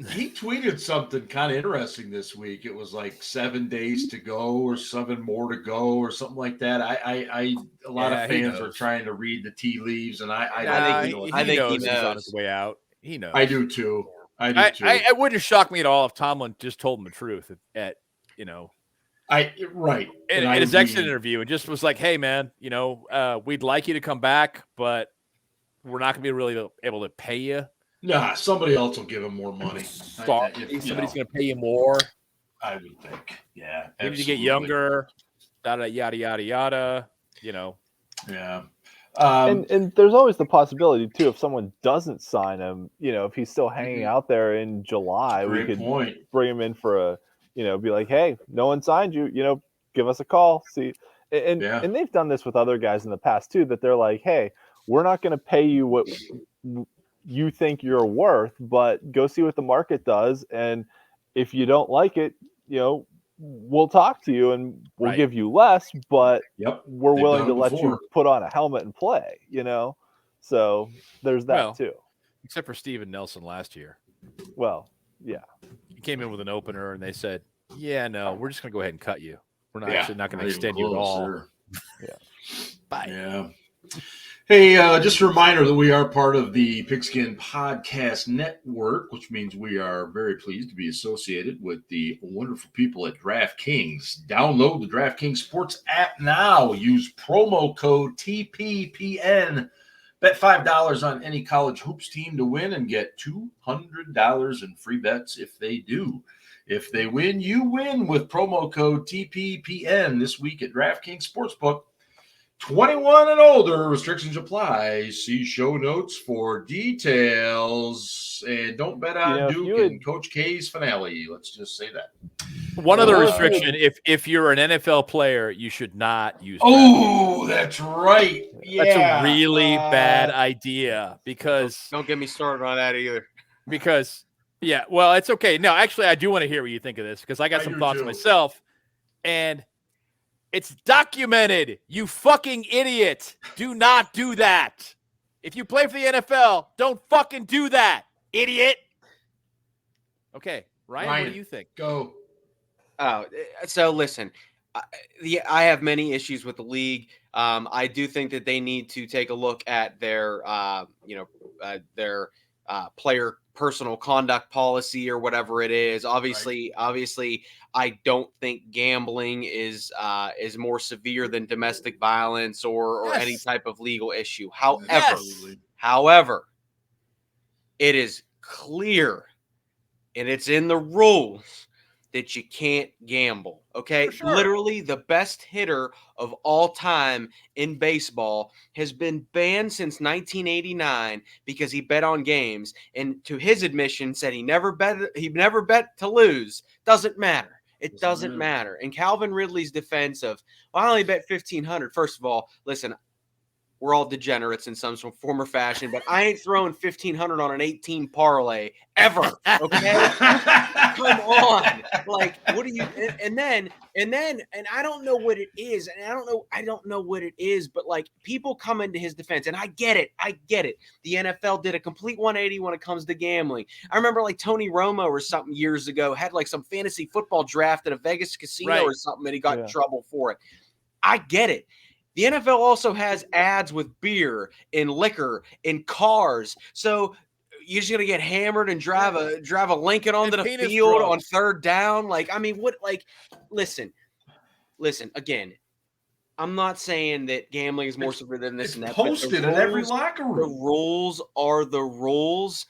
[SPEAKER 1] He tweeted something kind of interesting this week. It was like 7 days to go or 7 more to go or something like that. A lot of fans are trying to read the tea leaves, and I think he knows
[SPEAKER 2] he's on his way out. He knows.
[SPEAKER 1] I do too.
[SPEAKER 2] It wouldn't shock me at all if Tomlin just told him the truth in his exit interview and just was like, "Hey, man, we'd like you to come back, but we're not going to be really able to pay you."
[SPEAKER 1] Nah, somebody else will give him more money.
[SPEAKER 2] Somebody's going to pay you more.
[SPEAKER 1] I would think. Yeah.
[SPEAKER 2] Maybe you get younger, yada, yada, yada, yada,
[SPEAKER 1] Yeah.
[SPEAKER 4] And there's always the possibility too, if someone doesn't sign him, if he's still hanging out there in July, we could bring him in for a, be like, hey, no one signed you, give us a call. See, and they've done this with other guys in the past too, that they're like, hey, we're not going to pay you what you think you're worth, but go see what the market does, and if you don't like it, we'll talk to you and we'll give you less, but we're willing to let you put on a helmet and play, So there's that too.
[SPEAKER 2] Except for Steven Nelson last year.
[SPEAKER 4] Well, yeah.
[SPEAKER 2] He came in with an opener and they said, yeah, no, we're just going to go ahead and cut you. We're not actually not going to extend you at all.
[SPEAKER 4] Yeah.
[SPEAKER 2] Bye.
[SPEAKER 1] Yeah. Hey, just a reminder that we are part of the Pigskin Podcast Network, which means we are very pleased to be associated with the wonderful people at DraftKings. Download the DraftKings Sports app now. Use promo code TPPN. Bet $5 on any college hoops team to win and get $200 in free bets if they do. If they win, you win with promo code TPPN this week at DraftKings Sportsbook. 21 and older, restrictions apply. See show notes for details. And don't bet on Duke and Coach K's finale. Let's just say that.
[SPEAKER 2] One other restriction, if you're an NFL player, you should not use
[SPEAKER 1] that's right. Yeah.
[SPEAKER 2] That's a really bad idea because...
[SPEAKER 3] Don't get me started on that either.
[SPEAKER 2] Because, well, it's okay. No, actually, I do want to hear what you think of this because I got some thoughts myself. And... it's documented, you fucking idiot. Do not do that. If you play for the NFL, don't fucking do that, idiot. Okay, Ryan, what do you think?
[SPEAKER 1] Go.
[SPEAKER 3] Oh, so listen, I have many issues with the league. I do think that they need to take a look at their player personal conduct policy or whatever it is. Obviously, I don't think gambling is more severe than domestic violence or any type of legal issue. However, it is clear and it's in the rules that you can't gamble. Okay. Sure. Literally the best hitter of all time in baseball has been banned since 1989 because he bet on games. And to his admission said he never bet to lose. Doesn't matter. It doesn't matter. And Calvin Ridley's defense of, well, I only bet 1,500. First of all, listen, we're all degenerates in some form or fashion, but I ain't throwing 1,500 on an 18 parlay ever. Okay, come on. Like, what do you? And I don't know what it is, and I don't know what it is, but like people come into his defense, and I get it. The NFL did a complete 180 when it comes to gambling. I remember like Tony Romo or something years ago had like some fantasy football draft at a Vegas casino or something, and he got in trouble for it. I get it. The NFL also has ads with beer and liquor and cars. So you're just going to get hammered and drive a Lincoln onto the field on third down. Like, I mean, what, like, listen, again, I'm not saying that gambling is more severe than this and that.
[SPEAKER 1] Posted in every locker room.
[SPEAKER 3] The rules are the rules.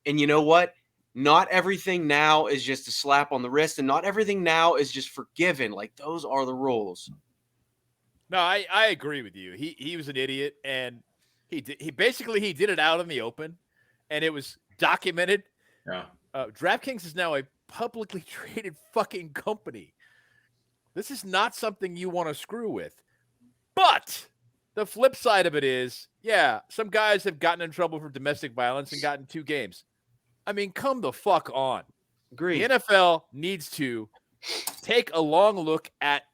[SPEAKER 3] And you know what? Not everything now is just a slap on the wrist, and not everything now is just forgiven. Like, those are the rules.
[SPEAKER 2] No, I agree with you. He was an idiot, and he did it out in the open, and it was documented.
[SPEAKER 1] Yeah.
[SPEAKER 2] DraftKings is now a publicly traded fucking company. This is not something you want to screw with. But the flip side of it is, some guys have gotten in trouble for domestic violence and gotten 2 games. I mean, come the fuck on.
[SPEAKER 3] Agreed.
[SPEAKER 2] The NFL needs to take a long look at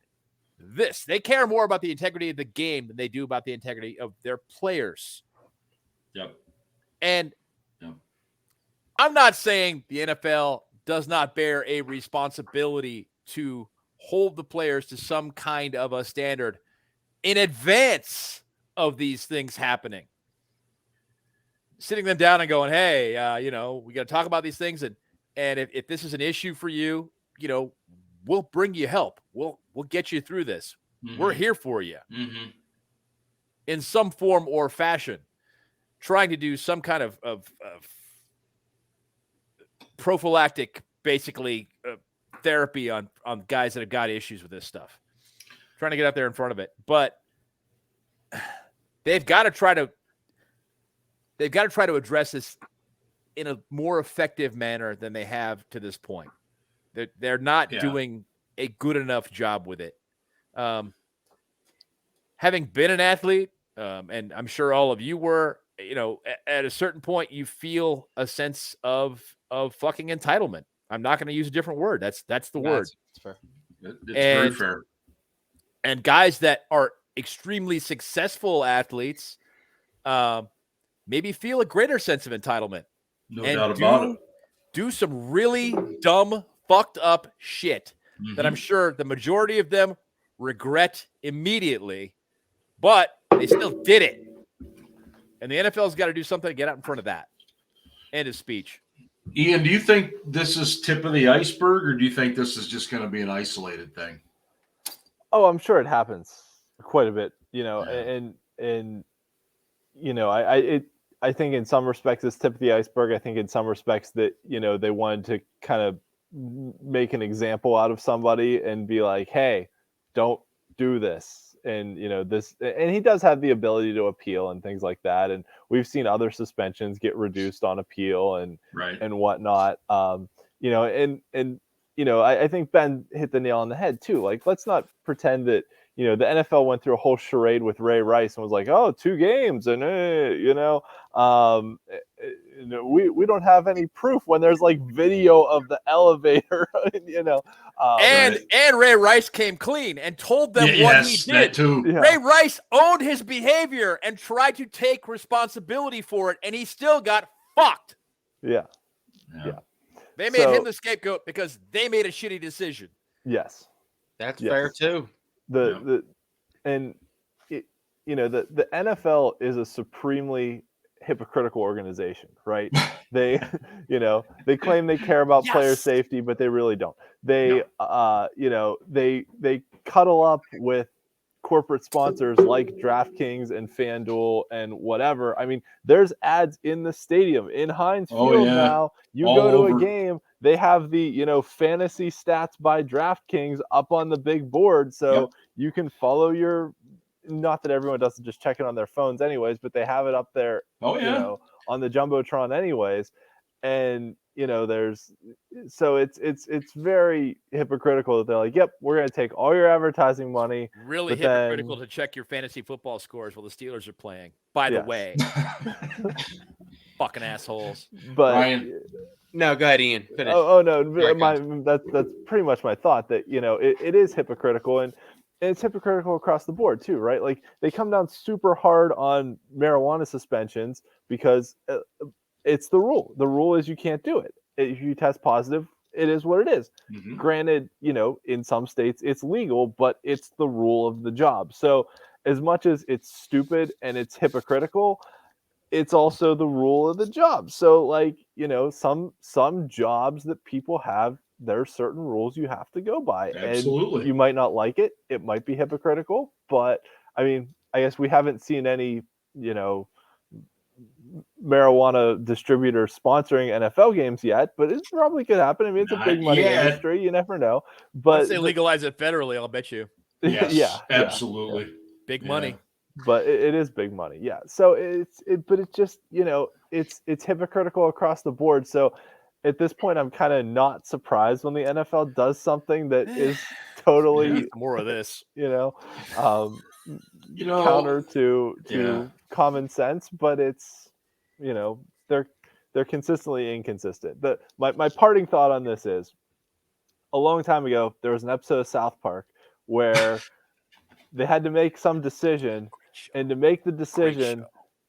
[SPEAKER 2] this. They care more about the integrity of the game than they do about the integrity of their players.
[SPEAKER 1] Yep.
[SPEAKER 2] And I'm not saying the NFL does not bear a responsibility to hold the players to some kind of a standard in advance of these things happening. Sitting them down and going, hey, we got to talk about these things. And if this is an issue for you, we'll bring you help. We'll get you through this. Mm-hmm. We're here for you in some form or fashion, trying to do some kind of prophylactic, basically, therapy on guys that have got issues with this stuff. Trying to get out there in front of it. But they've got to try to address this in a more effective manner than they have to this point. They're not doing a good enough job with it. Having been an athlete, and I'm sure all of you were, at a certain point, you feel a sense of fucking entitlement. I'm not going to use a different word. That's the word.
[SPEAKER 3] It's fair.
[SPEAKER 1] It's very fair.
[SPEAKER 2] And guys that are extremely successful athletes, maybe feel a greater sense of entitlement.
[SPEAKER 1] No doubt about it.
[SPEAKER 2] Do some really dumb, fucked up shit that I'm sure the majority of them regret immediately, but they still did it. And the NFL's got to do something to get out in front of that. End of speech.
[SPEAKER 1] Ian, do you think this is tip of the iceberg, or do you think this is just going to be an isolated thing?
[SPEAKER 4] Oh, I'm sure it happens quite a bit, I think in some respects it's tip of the iceberg. I think in some respects that, they wanted to kind of make an example out of somebody and be like, hey, don't do this. And, this, and he does have the ability to appeal and things like that. And we've seen other suspensions get reduced on appeal and whatnot. I think Ben hit the nail on the head too. Like, let's not pretend that, the NFL went through a whole charade with Ray Rice and was like, oh, 2 games. And, we don't have any proof when there's like video of the elevator,
[SPEAKER 2] and Ray Rice came clean and told them what he did.
[SPEAKER 1] Too.
[SPEAKER 2] Yeah. Ray Rice owned his behavior and tried to take responsibility for it, and he still got fucked.
[SPEAKER 4] Yeah.
[SPEAKER 2] They made him the scapegoat because they made a shitty decision.
[SPEAKER 4] Yes.
[SPEAKER 3] That's fair too.
[SPEAKER 4] The NFL is a supremely hypocritical organization, right? They claim they care about player safety, but they really don't. They cuddle up with corporate sponsors like DraftKings and FanDuel and whatever. I mean, there's ads in the stadium in Heinz Field now. You go to a game, they have the, fantasy stats by DraftKings up on the big board. So you can follow not that everyone doesn't just check it on their phones anyways, but they have it up there, on the Jumbotron anyways. And, it's very hypocritical that they're like, yep, we're going to take all your advertising money.
[SPEAKER 2] Really hypocritical to check your fantasy football scores while the Steelers are playing, by the way. Fucking assholes.
[SPEAKER 4] But
[SPEAKER 3] Ryan. No, go ahead, Ian. Finish.
[SPEAKER 4] Oh no, that's pretty much my thought. That it is hypocritical, and it's hypocritical across the board too, right? Like they come down super hard on marijuana suspensions because it's the rule. The rule is you can't do it. If you test positive, it is what it is. Mm-hmm. Granted, in some states it's legal, but it's the rule of the job. So as much as it's stupid and it's hypocritical, it's also the rule of the job. So like, some jobs that people have, there are certain rules you have to go by.
[SPEAKER 1] Absolutely.
[SPEAKER 4] And you might not like it. It might be hypocritical, but I mean, I guess we haven't seen any, marijuana distributor sponsoring NFL games yet, but it probably could happen. I mean, it's a big money industry. You never know. But
[SPEAKER 2] once they legalize it federally, I'll bet you.
[SPEAKER 1] Yes, absolutely.
[SPEAKER 2] Big money.
[SPEAKER 4] But it is big money. Yeah. So but it's just, it's hypocritical across the board. So at this point, I'm kind of not surprised when the NFL does something that is totally
[SPEAKER 2] more of this,
[SPEAKER 4] counter to common sense, but it's, they're consistently inconsistent. My parting thought on this is, a long time ago, there was an episode of South Park where they had to make some decision, and to make the decision,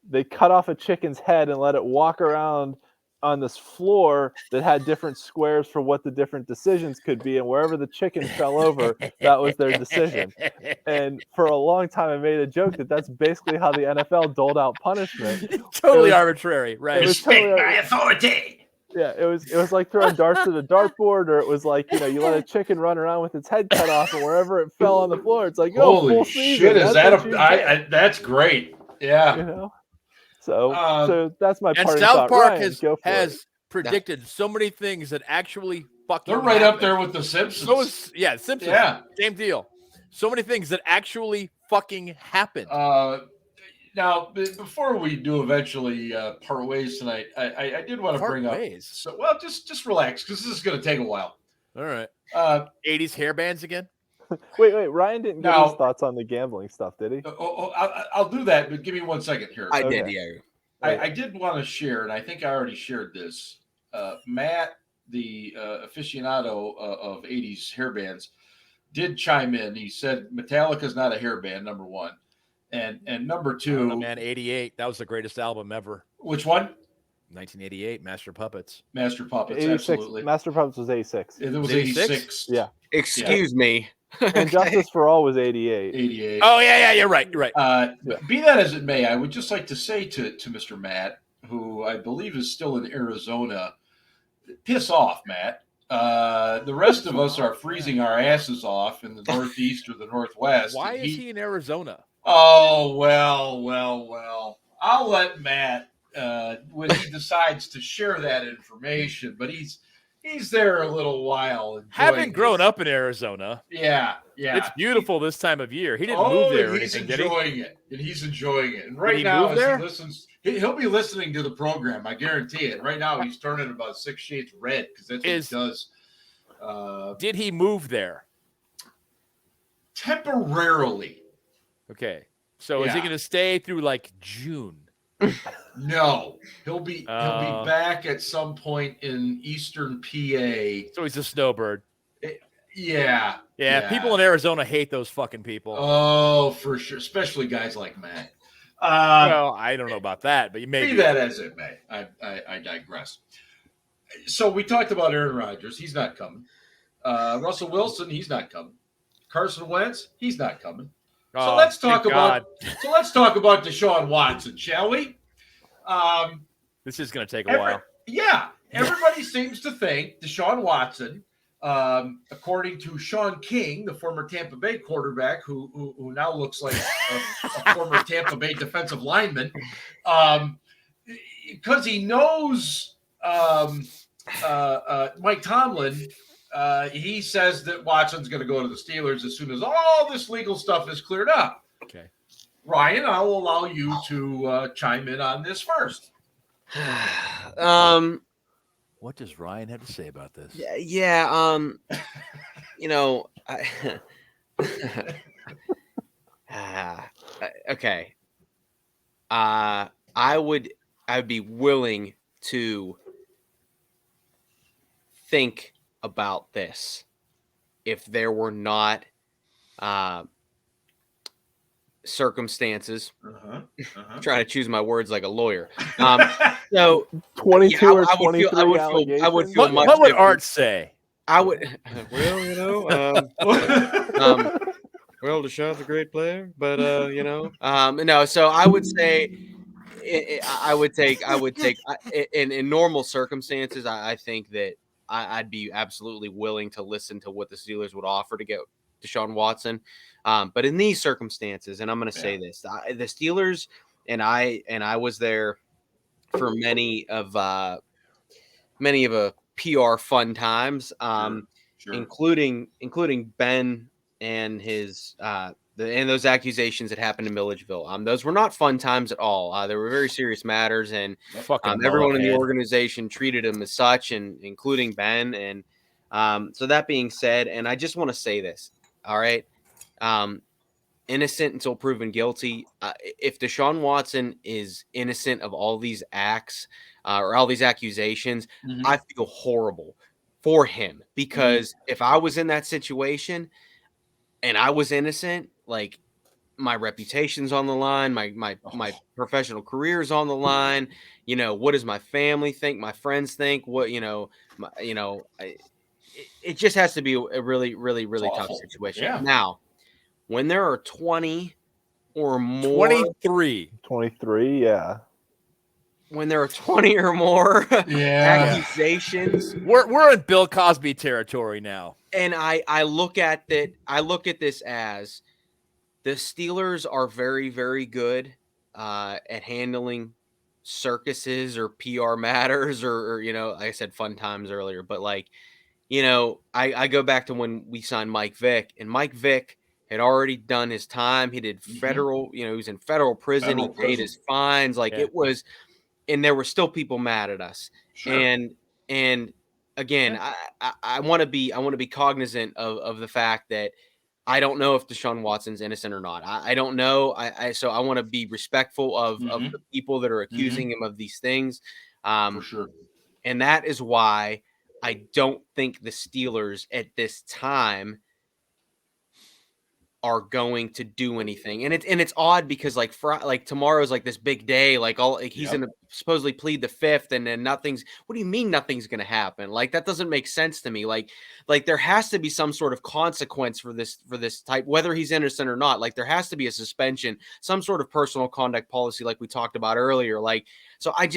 [SPEAKER 4] they cut off a chicken's head and let it walk around on this floor that had different squares for what the different decisions could be, and wherever the chicken fell over, that was their decision. And for a long time, I made a joke that that's basically how the NFL doled out punishment.
[SPEAKER 2] Totally arbitrary, right?
[SPEAKER 1] It was totally my authority.
[SPEAKER 4] Yeah, it was like throwing darts to the dartboard, or it was like, you let a chicken run around with its head cut off, and wherever it fell on the floor, it's like,
[SPEAKER 1] holy
[SPEAKER 4] full
[SPEAKER 1] shit,
[SPEAKER 4] season.
[SPEAKER 1] is that that's great. Yeah.
[SPEAKER 4] So that's my parting
[SPEAKER 2] thought.
[SPEAKER 4] South
[SPEAKER 2] Park has predicted so many things that actually fucking
[SPEAKER 1] they're right
[SPEAKER 2] happen.
[SPEAKER 1] Up there with the Simpsons.
[SPEAKER 2] Simpsons. Yeah. Same deal. So many things that actually fucking happen.
[SPEAKER 1] Now, before we do eventually part ways tonight, I did want to bring up. So, well, just relax because this is going to take a while.
[SPEAKER 2] All right. 80s hair bands again.
[SPEAKER 4] Wait. Ryan didn't give his thoughts on the gambling stuff, did he?
[SPEAKER 1] I'll do that, but give me 1 second here.
[SPEAKER 3] I did, yeah.
[SPEAKER 1] I did want to share, and I think I already shared this. Matt, the aficionado of 80s hair bands, did chime in. He said Metallica's not a hair band, number one. And number two,
[SPEAKER 2] man, 88. That was the greatest album ever.
[SPEAKER 1] Which one?
[SPEAKER 2] 1988, Master Puppets.
[SPEAKER 1] Master Puppets,
[SPEAKER 4] 86,
[SPEAKER 1] absolutely.
[SPEAKER 4] Master Puppets was 86.
[SPEAKER 1] It was 86.
[SPEAKER 4] Yeah.
[SPEAKER 3] Excuse me.
[SPEAKER 4] And Justice for All was 88.
[SPEAKER 1] 88.
[SPEAKER 2] Oh, yeah, you're right. You're right.
[SPEAKER 1] Be that as it may, I would just like to say to Mr. Matt, who I believe is still in Arizona, piss off, Matt. The rest of us are freezing our asses off in the Northeast or the Northwest.
[SPEAKER 2] Why is he in Arizona?
[SPEAKER 1] Oh, well. I'll let Matt when he decides to share that information, but he's there a little while.
[SPEAKER 2] Having grown up in Arizona.
[SPEAKER 1] Yeah.
[SPEAKER 2] It's beautiful this time of year. He didn't move there or anything, did he?
[SPEAKER 1] He's enjoying it. And right now, as he listens, he'll be listening to the program, I guarantee it. Right now, he's turning about 6 shades red because that's what he does.
[SPEAKER 2] Did he move there?
[SPEAKER 1] Temporarily.
[SPEAKER 2] Okay. So is he going to stay through like June?
[SPEAKER 1] No, he'll be back at some point in Eastern PA.
[SPEAKER 2] So he's a snowbird.
[SPEAKER 1] Yeah.
[SPEAKER 2] People in Arizona hate those fucking people.
[SPEAKER 1] Oh, for sure, especially guys like Matt.
[SPEAKER 2] Well, I don't know about that, but you may
[SPEAKER 1] be that as it may. I digress. So we talked about Aaron Rodgers. He's not coming. Russell Wilson. He's not coming. Carson Wentz. He's not coming. So let's talk about Desean Watson, shall we?
[SPEAKER 2] This is going to take a while.
[SPEAKER 1] Yeah, everybody seems to think Desean Watson, according to Sean King, the former Tampa Bay quarterback, who now looks like a former Tampa Bay defensive lineman, because he knows Mike Tomlin. He says that Watson's going to go to the Steelers as soon as all this legal stuff is cleared up.
[SPEAKER 2] Okay.
[SPEAKER 1] Ryan, I'll allow you to chime in on this first.
[SPEAKER 2] What does Ryan have to say about this?
[SPEAKER 3] Okay. I would be willing to think about this if there were not circumstances. Trying to choose my words like a lawyer. So
[SPEAKER 4] 22 or 23
[SPEAKER 3] I would feel much
[SPEAKER 2] what would
[SPEAKER 3] different.
[SPEAKER 2] Art say?
[SPEAKER 3] I would well, Deshaun's a great player, but no. So I would say I would take in normal circumstances. I think that I'd be absolutely willing to listen to what the Steelers would offer to get Desean Watson. But in these circumstances, and I'm going to say this, the Steelers and I was there for many of a PR fun times, sure. including Ben and his and those accusations that happened in Milledgeville. Those were not fun times at all. They were very serious matters, and everyone in the organization treated him as such, and including Ben. And so that being said, and I just want to say this, all right, innocent until proven guilty. If Desean Watson is innocent of all these acts or all these accusations, I feel horrible for him, because if I was in that situation and I was innocent, like, my reputation's on the line, my professional career is on the line. What does my family think? My friends think? What it just has to be a really, really, really tough situation. Yeah. Now, when there are 20 or more,
[SPEAKER 4] 23, yeah.
[SPEAKER 3] When there are 20 or more accusations,
[SPEAKER 2] we're in Bill Cosby territory now.
[SPEAKER 3] And I look at that. I look at this as the Steelers are very, very good at handling circuses or PR matters, or like I said, fun times earlier. But I go back to when we signed Mike Vick, and Mike Vick had already done his time. He did federal, he was in federal prison. He paid his fines. Like it was, and there were still people mad at us. Sure. And again, I want to be cognizant of the fact that I don't know if Desean Watson's innocent or not. I don't know. So I want to be respectful of the people that are accusing him of these things.
[SPEAKER 1] For sure.
[SPEAKER 3] And that is why I don't think the Steelers at this time are going to do anything. And it's odd because like tomorrow's like this big day, he's going to supposedly plead the fifth, and then what do you mean nothing's going to happen? Like that doesn't make sense to me. Like there has to be some sort of consequence for this type, whether he's innocent or not. Like there has to be a suspension, some sort of personal conduct policy like we talked about earlier. Like, so I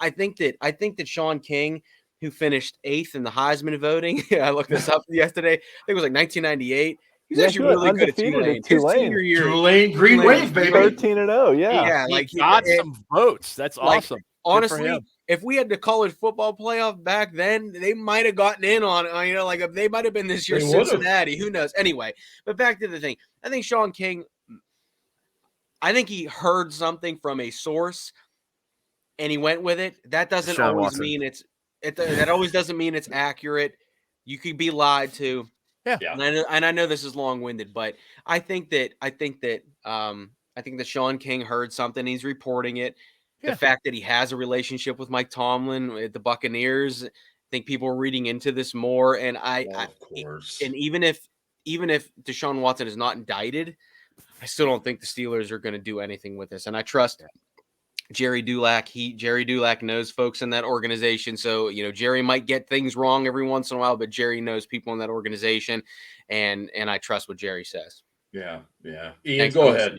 [SPEAKER 3] think that Sean King, who finished 8th in the Heisman voting, I looked this up yesterday. I think it was like 1998. He's actually really good at Tulane.
[SPEAKER 4] His senior
[SPEAKER 1] year, Tulane Green Wave, baby.
[SPEAKER 4] 13-0,
[SPEAKER 3] yeah.
[SPEAKER 2] Like he got some votes. That's awesome.
[SPEAKER 3] Honestly, if we had the college football playoff back then, they might have gotten in on it. Like they might have been this year's Cincinnati. Who knows? Anyway, but back to the thing. I think Sean King, he heard something from a source, and he went with it. That doesn't always mean that always doesn't mean it's accurate. You could be lied to.
[SPEAKER 2] Yeah.
[SPEAKER 3] And I know this is long-winded, but I think that Sean King heard something. He's reporting it. The fact that he has a relationship with Mike Tomlin at the Buccaneers, I think people are reading into this more. And of course. And even if Desean Watson is not indicted, I still don't think the Steelers are going to do anything with this. And I trust Jerry Dulac. Jerry Dulac knows folks in that organization. So, Jerry might get things wrong every once in a while, but Jerry knows people in that organization, and I trust what Jerry says.
[SPEAKER 1] Yeah. Ian, go ahead.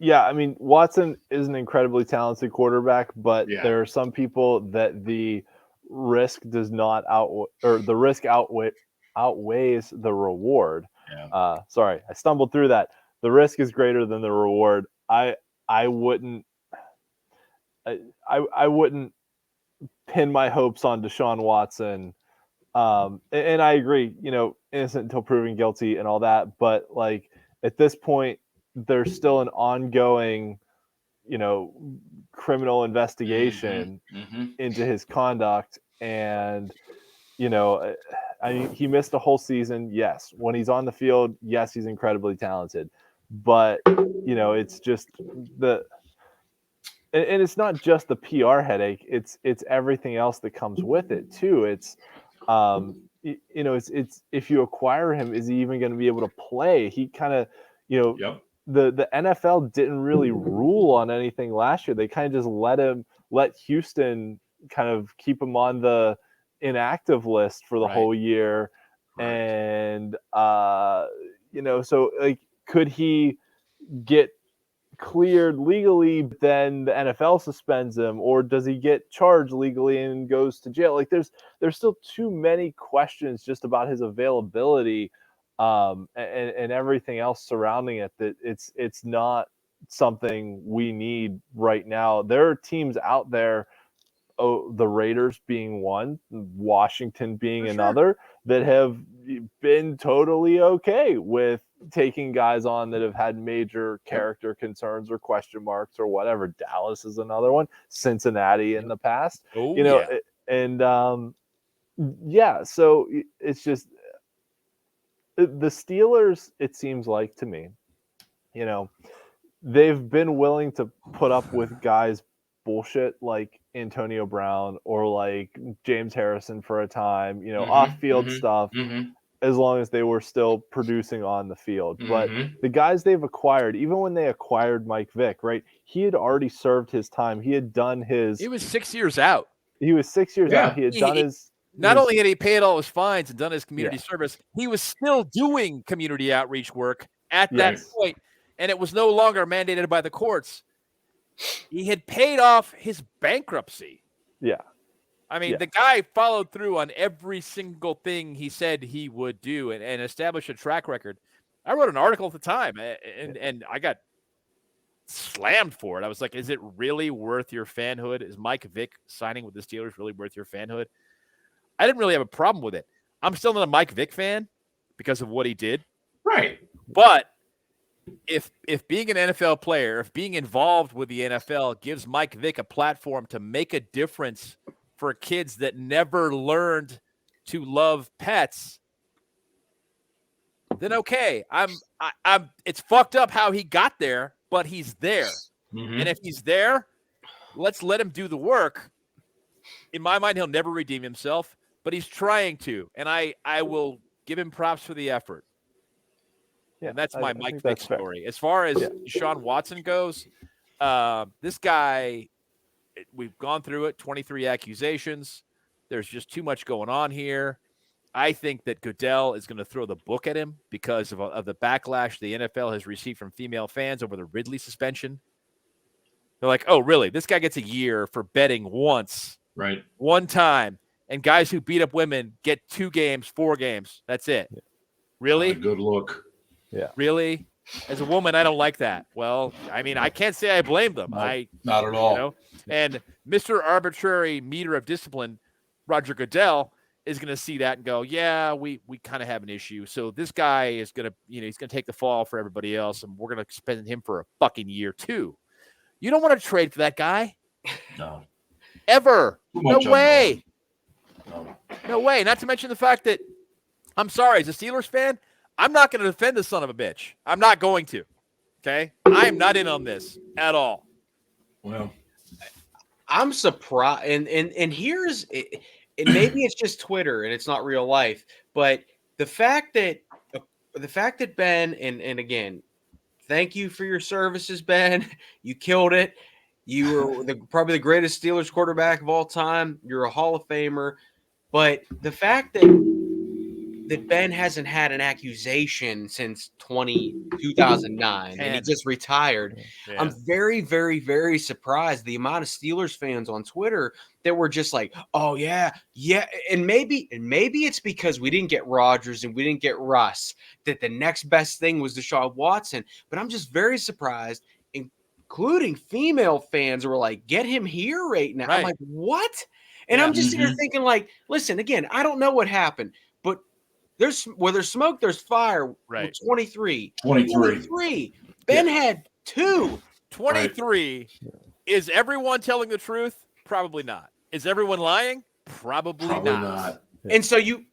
[SPEAKER 4] Yeah, I mean, Watson is an incredibly talented quarterback, but there are some people that the risk does not outweighs the reward. Yeah. Sorry, I stumbled through that. The risk is greater than the reward. I wouldn't pin my hopes on Desean Watson. And I agree, innocent until proven guilty and all that. But like at this point, there's still an ongoing, criminal investigation into his conduct. And, he missed a whole season. Yes. When he's on the field, yes, he's incredibly talented. But, it's just and it's not just the PR headache. It's everything else that comes with it too. It's, it's if you acquire him, is he even going to be able to play? He kind of, the NFL didn't really rule on anything last year. They kind of just let Houston kind of keep him on the inactive list for the whole year. Right. And, so like, could he get cleared legally, but then the NFL suspends him, or does he get charged legally and goes to jail? Like there's still too many questions just about his availability and everything else surrounding it, that it's not something we need right now. There are teams out there, the Raiders being one, Washington being another, that have been totally okay with taking guys on that have had major character concerns or question marks or whatever. Dallas is another one, Cincinnati in the past, so it's just the Steelers, it seems like to me, they've been willing to put up with guys bullshit like Antonio Brown or like James Harrison for a time, off-field stuff, as long as they were still producing on the field. But the guys they've acquired, even when they acquired Mike Vick, right, he had already served his time. He had done his...
[SPEAKER 2] He was 6 years out.
[SPEAKER 4] He was 6 years out. He had done his...
[SPEAKER 2] Not only had he paid all his fines and done his community service, he was still doing community outreach work at that point, and it was no longer mandated by the courts. He had paid off his bankruptcy.
[SPEAKER 4] Yeah.
[SPEAKER 2] I mean, the guy followed through on every single thing he said he would do and establish a track record. I wrote an article at the time, and I got slammed for it. I was like, is it really worth your fanhood? Is Mike Vick signing with the Steelers really worth your fanhood? I didn't really have a problem with it. I'm still not a Mike Vick fan because of what he did.
[SPEAKER 1] Right.
[SPEAKER 2] But if being an NFL player, if being involved with the NFL gives Mike Vick a platform to make a difference for kids that never learned to love pets, then okay. It's fucked up how he got there, but he's there. And if he's there, let's let him do the work. In my mind, he'll never redeem himself, but he's trying to, and I will give him props for the effort. Yeah, and that's my Mike Vick story. As far as Desean Watson goes, this guy, we've gone through it, 23 accusations. There's just too much going on here. I think that Goodell is going to throw the book at him because of the backlash the NFL has received from female fans over the Ridley suspension. They're like, oh, really? This guy gets a year for betting once.
[SPEAKER 1] Right.
[SPEAKER 2] One time. And guys who beat up women get 2 games, 4 games. That's it. Yeah. Really?
[SPEAKER 1] Good look.
[SPEAKER 4] Yeah.
[SPEAKER 2] Really? As a woman, I don't like that. Well, I mean, I can't say I blame them.
[SPEAKER 1] Not at all.
[SPEAKER 2] You know? And Mr. Arbitrary Meter of Discipline, Roger Goodell, is going to see that and go, yeah, we kind of have an issue. So this guy is going to, he's going to take the fall for everybody else, and we're going to spend him for a fucking year too. You don't want to trade for that guy.
[SPEAKER 1] No.
[SPEAKER 2] Ever. No way. No way. Not to mention the fact that, I'm sorry, as a Steelers fan, I'm not going to defend the son of a bitch. I'm not going to. Okay? I am not in on this at all.
[SPEAKER 1] Well,
[SPEAKER 3] I'm surprised. And here's, and maybe it's just Twitter and it's not real life, but the fact that Ben, and again, thank you for your services, Ben. You killed it. You were probably the greatest Steelers quarterback of all time. You're a Hall of Famer. But the fact that Ben hasn't had an accusation since 2009 and he just retired, yeah. I'm very, very, very surprised the amount of Steelers fans on Twitter that were just like, oh, yeah. And maybe it's because we didn't get Rodgers and we didn't get Russ, that the next best thing was Desean Watson. But I'm just very surprised, including female fans who were like, get him here right now. Right. I'm like, what? And I'm just here thinking, like, listen, again, I don't know what happened, but where there's smoke, there's fire.
[SPEAKER 2] Right.
[SPEAKER 3] 23. Ben had 2.
[SPEAKER 2] 23. Right. Is everyone telling the truth? Probably not. Is everyone lying? Probably not.
[SPEAKER 3] And so you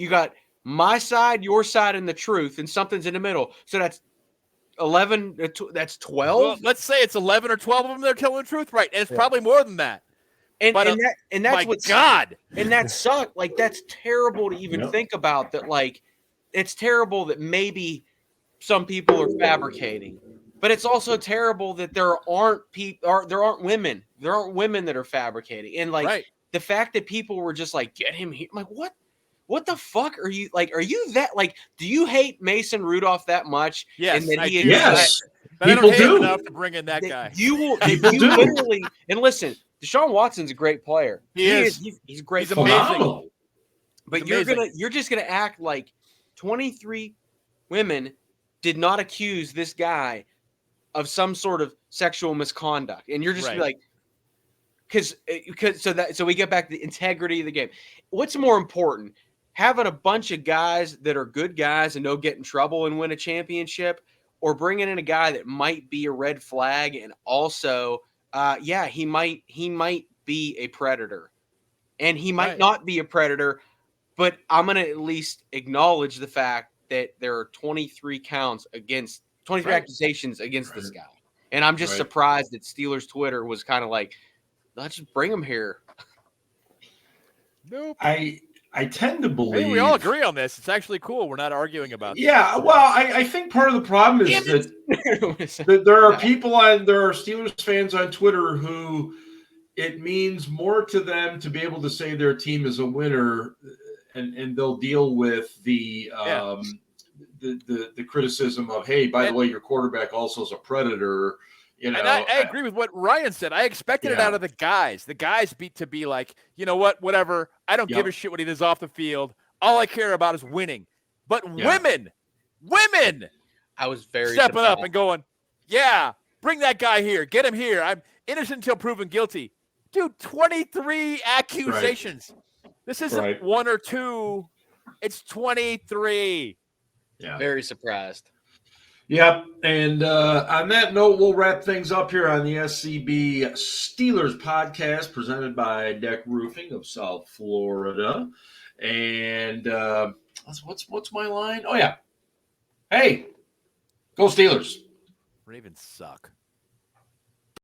[SPEAKER 3] got my side, your side, and the truth, and something's in the middle. So that's 11. That's 12.
[SPEAKER 2] Well, let's say it's 11 or 12 of them that are telling the truth, right? And it's probably more than that.
[SPEAKER 3] And that's what's
[SPEAKER 2] God.
[SPEAKER 3] And that sucked. Like, that's terrible to even think about. That, like, it's terrible that maybe some people are fabricating, but it's also terrible that there aren't women. There aren't women that are fabricating. And like the fact that people were just like, get him here. I'm like, what the fuck are you like? Are you that like? Do you hate Mason Rudolph that much?
[SPEAKER 2] Yes,
[SPEAKER 3] and that
[SPEAKER 1] yes.
[SPEAKER 2] But people I don't hate him enough to bring in that guy.
[SPEAKER 3] You literally and listen. Desean Watson's a great player.
[SPEAKER 2] He's
[SPEAKER 3] great.
[SPEAKER 2] He's amazing.
[SPEAKER 3] But you're just gonna act like 23 women did not accuse this guy of some sort of sexual misconduct, and you're just like, so we get back to the integrity of the game. What's more important, having a bunch of guys that are good guys and don't get in trouble and win a championship, or bringing in a guy that might be a red flag and also. He might be a predator, and he might not be a predator, but I'm going to at least acknowledge the fact that there are 23 accusations against this guy. And I'm just surprised that Steelers Twitter was kind of like, let's just bring him here.
[SPEAKER 2] Nope.
[SPEAKER 1] I tend to believe.
[SPEAKER 2] Hey, we all agree on this. It's actually cool. We're not arguing about this.
[SPEAKER 1] Yeah, well, I think part of the problem is that there are there are Steelers fans on Twitter who it means more to them to be able to say their team is a winner, and they'll deal with the criticism of, hey, by the way, your quarterback also is a predator. You know,
[SPEAKER 2] and I agree with what Ryan said. I expected it out of the guys. The guys to be like, you know what, whatever. I don't give a shit what he does off the field. All I care about is winning. But women,
[SPEAKER 3] I was very
[SPEAKER 2] stepping up and going, bring that guy here. Get him here. I'm innocent until proven guilty. Dude, 23 accusations. This isn't 1 or 2. It's 23.
[SPEAKER 1] Yeah.
[SPEAKER 3] Very surprised.
[SPEAKER 1] Yep. And on that note, we'll wrap things up here on the SCB Steelers Podcast presented by DEK Roofing of South Florida. And what's my line? Oh, yeah. Hey, go Steelers.
[SPEAKER 2] Ravens suck.